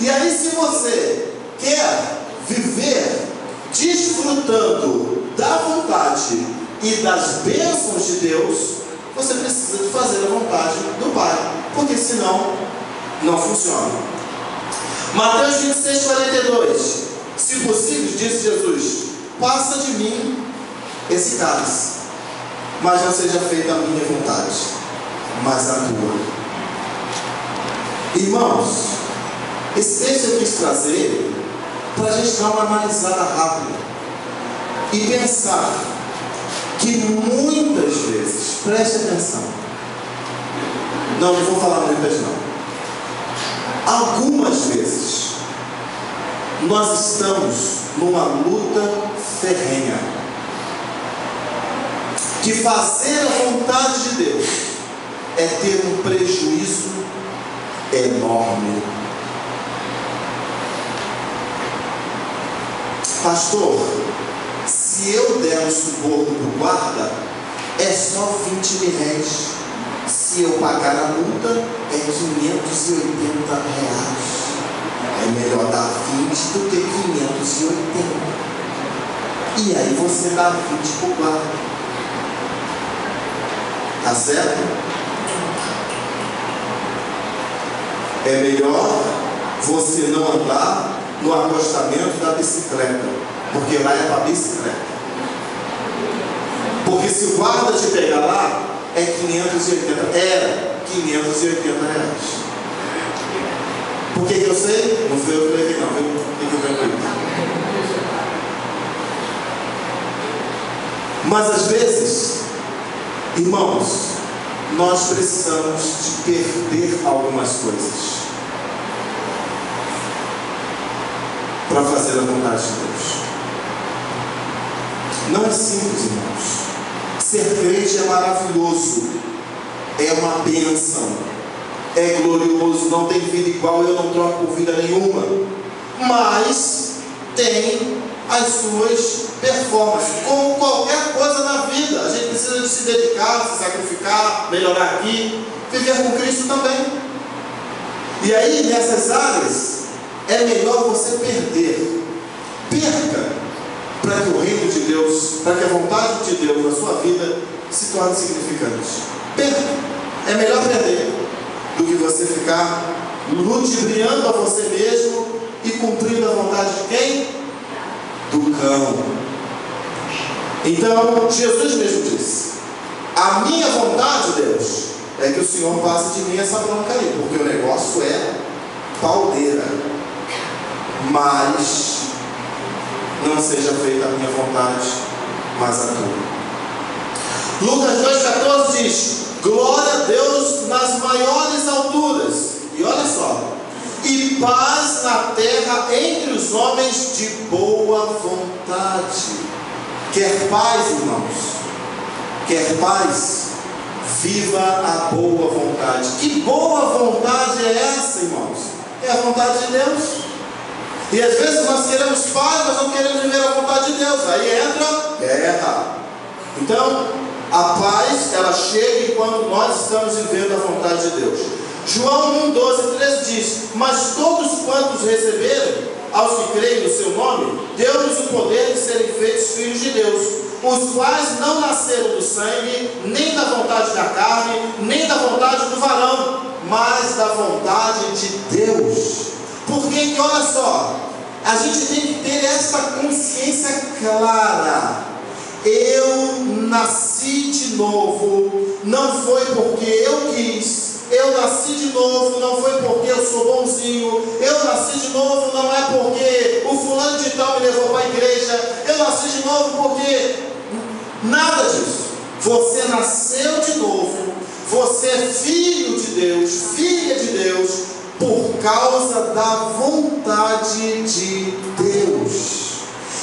E aí, se você quer viver desfrutando da vontade e das bênçãos de Deus, você precisa de fazer a vontade do Pai, porque senão não funciona. Mateus 26:42, se possível, disse Jesus, passa de mim esse cálice, mas não seja feita a minha vontade, mas a tua. Irmãos, esse texto eu quis trazer para a gente dar uma analisada rápida e pensar que muitas vezes, preste atenção, não vou falar muitas não, algumas vezes nós estamos numa luta ferrenha, que fazer a vontade de Deus é ter um prejuízo enorme. Pastor, se eu der um suborno para o guarda, é só 20 mil réis. Se eu pagar a multa, é 580 reais. É melhor dar 20 do que 580. E aí você dá 20 para o guarda. Tá certo? É melhor você não andar no acostamento da bicicleta, porque lá é para bicicleta. Porque se o guarda te pegar lá, é 580, era 580 reais. Por que eu sei? Não foi eu que levei, não. Mas às vezes, irmãos, nós precisamos de perder algumas coisas para fazer a vontade de Deus. Não é simples, irmãos. Ser crente é maravilhoso, é uma bênção, é glorioso, não tem vida igual, eu não troco por vida nenhuma, mas tem as suas performances, como qualquer coisa na vida. A gente precisa de se dedicar, se sacrificar, melhorar aqui, viver com Cristo também. E aí, nessas áreas, é melhor você perder. Perca, para que o reino de Deus, para que a vontade de Deus na sua vida se torne significante. Perca. É melhor perder do que você ficar ludibriando a você mesmo e cumprindo a vontade de quem? Do cão. Então, Jesus mesmo disse: a minha vontade, Deus, é que o Senhor passe de mim essa bronca aí, porque o negócio é pauleira. Mas não seja feita a minha vontade, mas a tua. Lucas 2,14 diz: glória a Deus nas maiores alturas. E olha só: e paz na terra entre os homens de boa vontade. Quer paz, irmãos? Quer paz? Viva a boa vontade. Que boa vontade é essa, irmãos? É a vontade de Deus. E às vezes nós queremos paz, mas não queremos viver a vontade de Deus. Aí entra guerra. Então, a paz, ela chega enquanto nós estamos vivendo a vontade de Deus. João 1,12,13 diz: mas todos quantos receberam, aos que creem no seu nome, deu-lhes o poder de serem feitos filhos de Deus, os quais não nasceram do sangue, nem da vontade da carne, nem da vontade do varão, mas da vontade de Deus. Porque que, olha só, a gente tem que ter essa consciência clara. Eu nasci de novo, não foi porque eu quis. Eu nasci de novo, não foi porque eu sou bonzinho. Eu nasci de novo, não é porque o fulano de tal me levou para a igreja. Eu nasci de novo porque... nada disso. Você nasceu de novo. Você é filho de Deus, filha de Deus, por causa da vontade de Deus.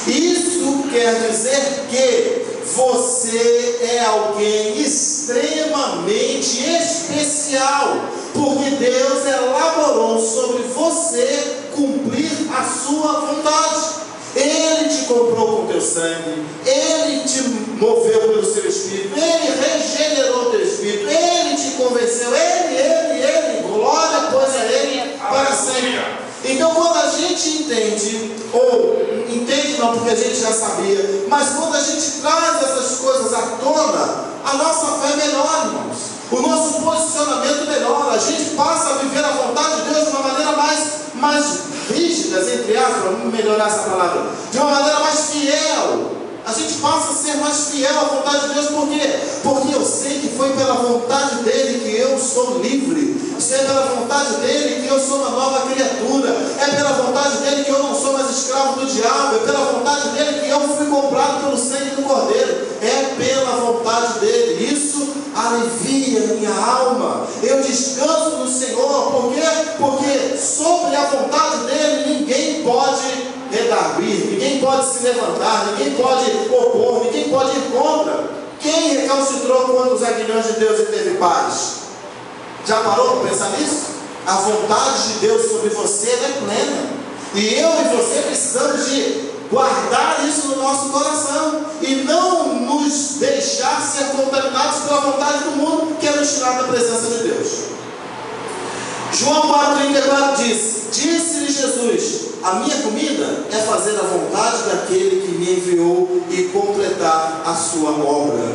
Isso quer dizer que você é alguém extremamente especial, porque Deus elaborou sobre você cumprir a sua vontade. Ele te comprou com teu sangue, Ele te moveu pelo seu Espírito, Ele regenerou teu Espírito, Ele te convenceu, Ele, glória pois a Ele para sempre. Então, quando a gente entende, ou entende não porque a gente já sabia, mas quando a gente traz essas coisas à tona, a nossa fé é melhor, irmãos. O nosso posicionamento melhora. A gente passa a viver a vontade de Deus de uma maneira mais rígida, entre aspas, vamos melhorar essa palavra, de uma maneira mais fiel. A gente passa a ser mais fiel à vontade de Deus. Por quê? Porque eu sei que foi pela vontade dEle que eu sou livre. É pela vontade dEle que eu sou uma nova criatura. É pela vontade dEle que eu não sou mais escravo do diabo. É pela vontade dEle que eu fui comprado pelo sangue do Cordeiro. É pela vontade dEle. Isso alivia minha alma. Eu descanso no Senhor. Por quê? Porque sobre a vontade dEle ninguém pode redarguir, ninguém pode se levantar, ninguém pode opor, ninguém pode ir contra. Quem recalcitrou contra os aguilhões de Deus e teve paz? Já parou para pensar nisso? A vontade de Deus sobre você é plena. E eu e você precisamos de guardar isso no nosso coração e não nos deixar ser contaminados pela vontade do mundo, que é nos tirar da presença de Deus. João 4,34 diz: disse-lhe Jesus: a minha comida é fazer a vontade daquele que me enviou e completar a sua obra.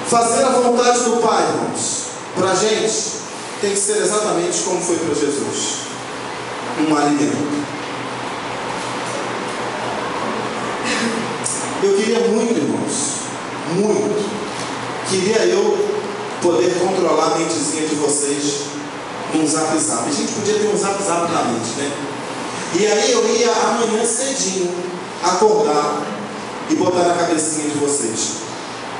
Fazer a vontade do Pai, irmãos, para a gente tem que ser exatamente como foi para Jesus: um alimento. Eu queria muito, irmãos, muito, queria eu poder controlar a mentezinha de vocês num zap zap. A gente podia ter um zap zap na mente, né? E aí eu ia amanhã cedinho acordar e botar na cabecinha de vocês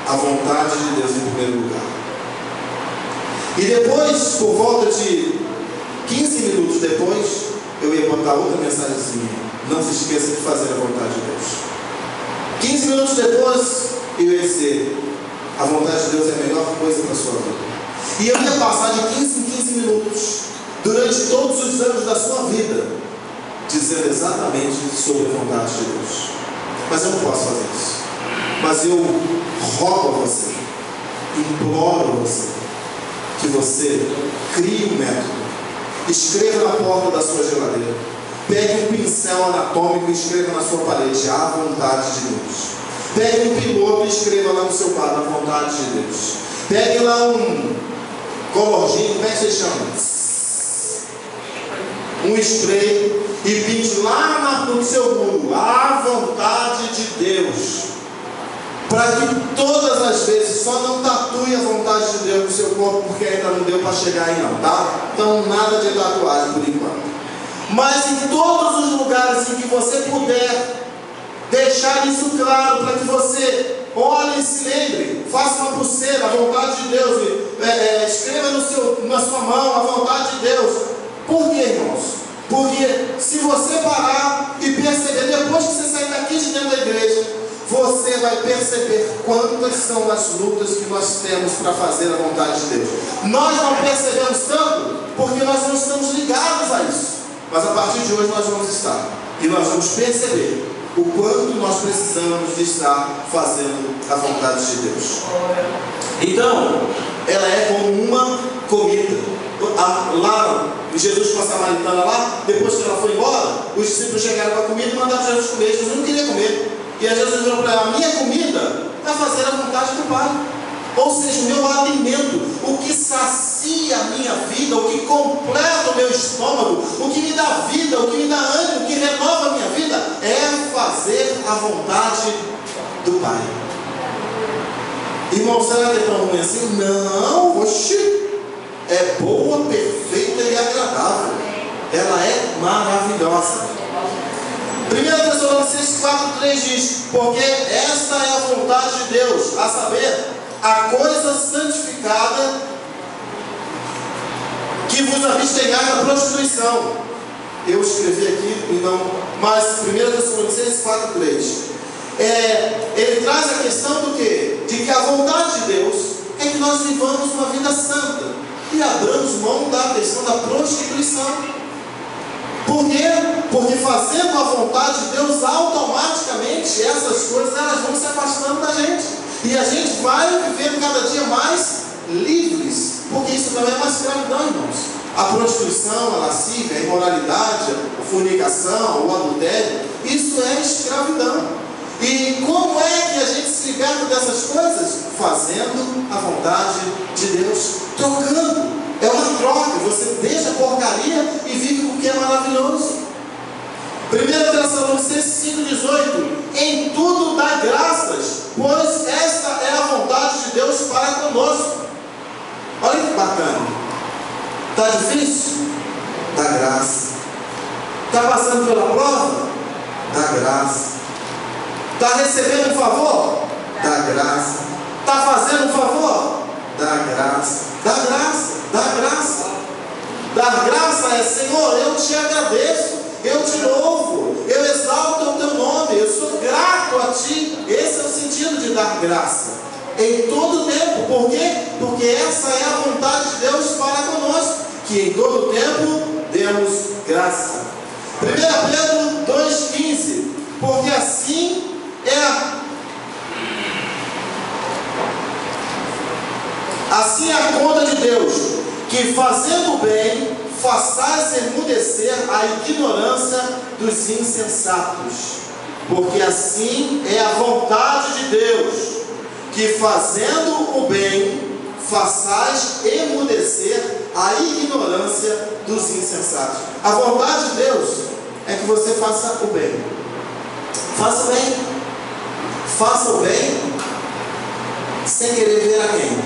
a vontade de Deus em primeiro lugar. E depois, por volta de 15 minutos depois, eu ia botar outra mensagenzinha: não se esqueça de fazer a vontade de Deus. 15 minutos depois, eu ia dizer: a vontade de Deus é a melhor coisa para a sua vida. E eu ia passar de 15 em 15 minutos, durante todos os anos da sua vida, dizendo exatamente sobre a vontade de Deus. Mas eu não posso fazer isso. Mas eu rogo a você, imploro a você, que você crie um método. Escreva na porta da sua geladeira. Pegue um pincel anatômico e escreva na sua parede: a vontade de Deus. Pegue um piloto e escreva lá no seu quadro: a vontade de Deus. Pegue lá um colorzinho, como é que você chama? Um spray, e pinte lá no seu muro: a vontade de Deus. Para que todas as vezes, só não tatue a vontade de Deus no seu corpo, porque ainda não deu para chegar aí não, tá? Então nada de tatuagem por enquanto. Mas em todos os lugares em que você puder deixar isso claro, para que você olhe e se lembre, faça uma pulseira: a vontade de Deus, escreva na sua mão: a vontade de Deus. Por quê, irmãos? Porque se você parar e perceber, depois que você sair daqui de dentro da igreja, você vai perceber quantas são as lutas que nós temos para fazer a vontade de Deus. Nós não percebemos tanto porque nós não estamos ligados a isso. Mas a partir de hoje nós vamos estar. E nós vamos perceber o quanto nós precisamos de estar fazendo a vontade de Deus. Então, ela é como uma comida. Lá, Jesus com a samaritana lá, depois que ela foi embora, os discípulos chegaram com a comida e mandaram Jesus comer. Jesus não queria comer. E aí Jesus falou para ela: a minha comida é fazer a vontade do Pai. Ou seja, o meu alimento, o que sacia a minha vida, o que completa o meu estômago, o que me dá vida, o que me dá ânimo, o que renova a minha vida, é fazer a vontade do Pai. Irmão, será que é tão ruim assim? Não, oxi, é boa, perfeita e agradável. Ela é maravilhosa. 1 Tessalonicenses 4,3 diz: porque esta é a vontade de Deus, a saber, a coisa santificada, que vos avistenhais da prostituição. Eu escrevi aqui, então, mas 1 Tessalonicenses 4,3. Ele traz a questão do quê? De que a vontade de Deus é que nós vivamos uma vida santa e abramos mão da questão da prostituição. Por quê? Porque fazendo a vontade de Deus, automaticamente essas coisas elas vão se afastando da gente. E a gente vai vivendo cada dia mais livres. Porque isso também é uma escravidão, irmãos. A prostituição, a lascívia, a imoralidade, a fornicação, o adultério, isso é escravidão. E como é que a gente se liberta dessas coisas? Fazendo a vontade de Deus, trocando. É uma troca, você deixa a porcaria e vive com o que é maravilhoso. 1 Tessalonicenses 5,18: em tudo dá graças, pois esta é a vontade de Deus para conosco. Olha que bacana. Está difícil? Dá graça. Está passando pela prova? Dá graça. Está recebendo um favor? Dá graça. Está fazendo um favor? Dá graça. Dá graça. Dá graça. Dar graça é: Senhor, eu te agradeço, eu te louvo, eu exalto o teu nome, eu sou grato a ti. Esse é o sentido de dar graça. Em todo tempo. Por quê? Porque essa é a vontade de Deus para conosco, que em todo tempo demos graça. 1 Pedro 2,15: porque assim é a conta de Deus, que fazendo o bem, façais emudecer a ignorância dos insensatos. Porque assim é a vontade de Deus, que fazendo o bem, façais emudecer a ignorância dos insensatos. A vontade de Deus é que você faça o bem. Faça o bem. Faça o bem sem querer ver a quem.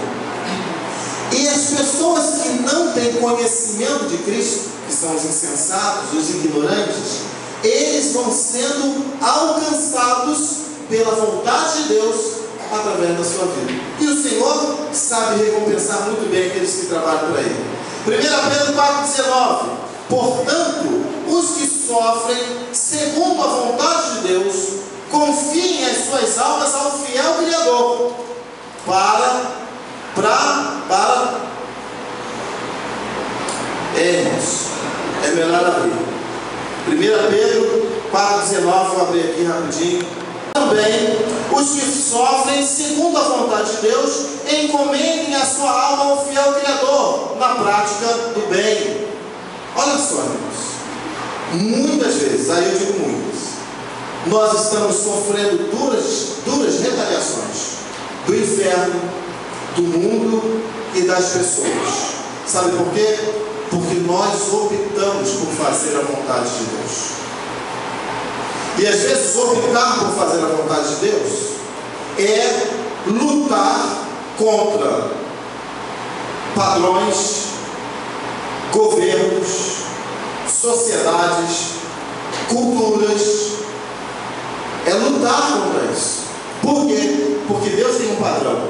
E as pessoas que não têm conhecimento de Cristo, que são os insensatos, os ignorantes, eles vão sendo alcançados pela vontade de Deus através da sua vida. E o Senhor sabe recompensar muito bem aqueles que trabalham para Ele. 1 Pedro 4,19. Portanto, os que sofrem segundo a vontade de Deus, confiem as suas almas ao fiel Criador, é melhor abrir. 1 Pedro 4,19, vou abrir aqui rapidinho. Também, os que sofrem segundo a vontade de Deus, encomendem a sua alma ao fiel Criador, na prática do bem. Olha só, irmãos. Muitas vezes, aí eu digo muitas, nós estamos sofrendo duras retaliações do inferno, do mundo e das pessoas. Sabe por quê? Porque nós optamos por fazer a vontade de Deus. E às vezes optar por fazer a vontade de Deus é lutar contra padrões, governos, sociedades, culturas. É lutar contra isso. Por quê? Porque Deus tem um padrão.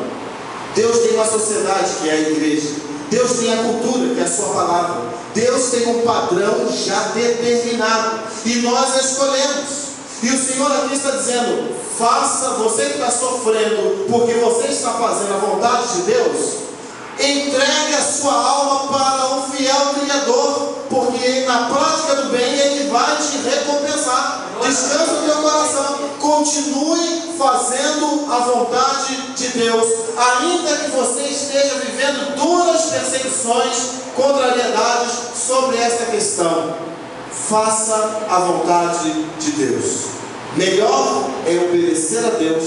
Deus tem uma sociedade, que é a igreja. Deus tem a cultura, que é a sua palavra. Deus tem um padrão já determinado. E nós a escolhemos. E o Senhor aqui está dizendo: faça, você que está sofrendo porque você está fazendo a vontade de Deus, entregue a sua alma para o fiel Criador, porque na prática do bem Ele vai te recompensar. Descansa o teu coração, continue fazendo a vontade de Deus, ainda que você esteja vivendo duras perseguições, contrariedades sobre esta questão. Faça a vontade de Deus. Melhor é obedecer a Deus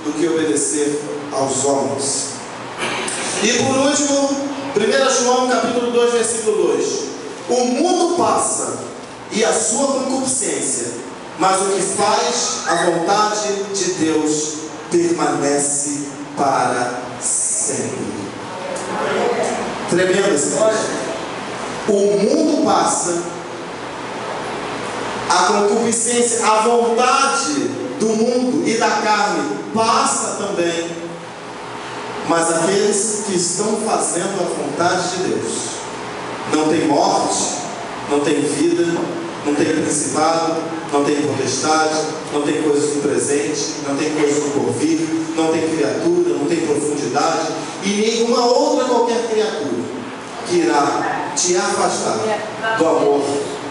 do que obedecer aos homens. E por último, 1 João capítulo 2, versículo 2. O mundo passa e a sua concupiscência, mas o que faz a vontade de Deus permanece para sempre. Tremendo esse texto. O mundo passa, a concupiscência, a vontade do mundo e da carne passa também, mas aqueles que estão fazendo a vontade de Deus, não tem morte, não tem vida, não tem principado, não tem potestade, não tem coisas do presente, não tem coisas do porvir, não tem criatura, não tem profundidade e nenhuma outra qualquer criatura que irá te afastar do amor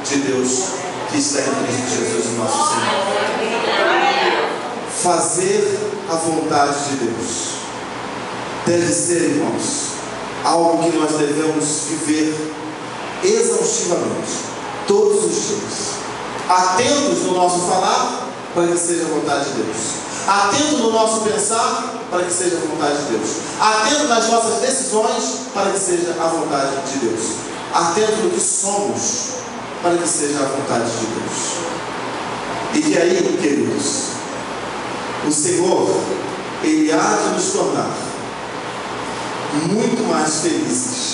de Deus que está em Cristo Jesus, o nosso Senhor. Fazer a vontade de Deus deve ser, irmãos, algo que nós devemos viver exaustivamente, todos os dias, atentos no nosso falar, para que seja a vontade de Deus, atento no nosso pensar, para que seja a vontade de Deus, atento nas nossas decisões, para que seja a vontade de Deus, atento no que somos, para que seja a vontade de Deus. E que aí, queridos, o Senhor, Ele há de nos tornar muito mais felizes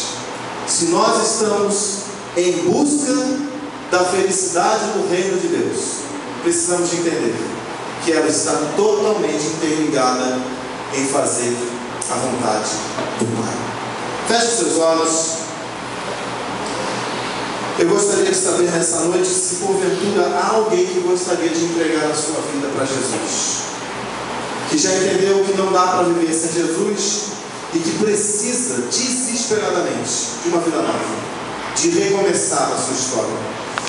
se nós estamos em busca da felicidade do reino de Deus. Precisamos de entender que ela está totalmente interligada em fazer a vontade do Pai. Feche seus olhos. Eu gostaria de saber nessa noite se porventura há alguém que gostaria de entregar a sua vida para Jesus, que já entendeu que não dá para viver sem Jesus e que precisa desesperadamente de uma vida nova, de recomeçar a sua história,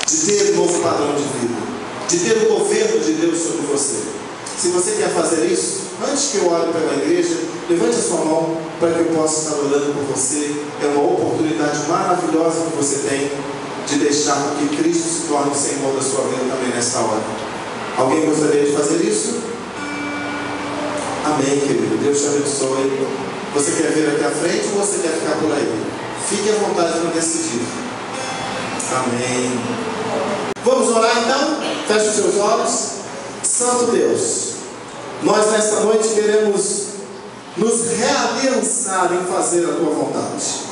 de ter um novo padrão de vida, de ter o governo de Deus sobre você. Se você quer fazer isso, antes que eu ore pela igreja, levante a sua mão para que eu possa estar orando por você. É uma oportunidade maravilhosa que você tem de deixar que Cristo se torne o Senhor da sua vida também nesta hora. Alguém gostaria de fazer isso? Amém, querido. Deus te abençoe. Você quer vir aqui à frente ou você quer ficar por aí? Fique à vontade para decidir. Amém. Vamos orar então? Feche os seus olhos. Santo Deus, nós nesta noite queremos nos realiançar em fazer a Tua vontade.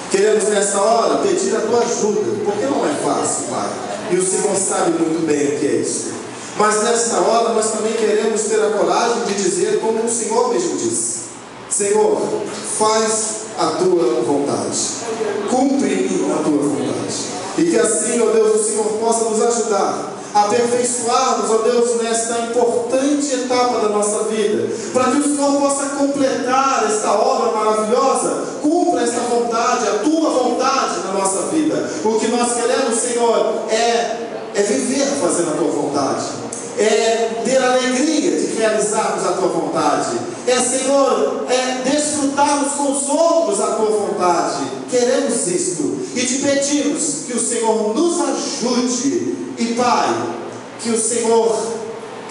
Queremos nesta hora pedir a Tua ajuda, porque não é fácil, Pai. E o Senhor sabe muito bem o que é isso. Mas nesta hora nós também queremos ter a coragem de dizer como o Senhor mesmo disse: Senhor, faz a Tua vontade. Cumpre em mim a Tua vontade. E que assim, ó Deus, o Senhor possa nos ajudar a aperfeiçoarmos, ó Deus, nesta importante etapa da nossa vida, para que o Senhor possa completar esta obra maravilhosa. Cumpra esta vontade, a Tua vontade na nossa vida. O que nós queremos, Senhor, é viver fazendo a Tua vontade, é ter a alegria de realizarmos a Tua vontade, Senhor, desfrutarmos com os outros a Tua vontade. Queremos isto e te pedimos que o Senhor nos ajude. E Pai, que o Senhor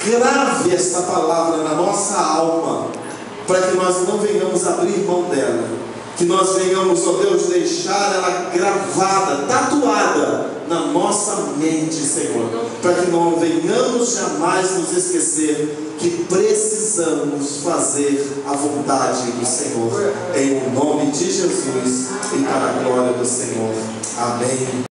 grave esta palavra na nossa alma, para que nós não venhamos abrir mão dela, que nós venhamos, ó Deus, deixar ela gravada, tatuada na nossa mente, Senhor, para que não venhamos jamais nos esquecer que precisamos fazer a vontade do Senhor, em nome de Jesus e para a glória do Senhor. Amém.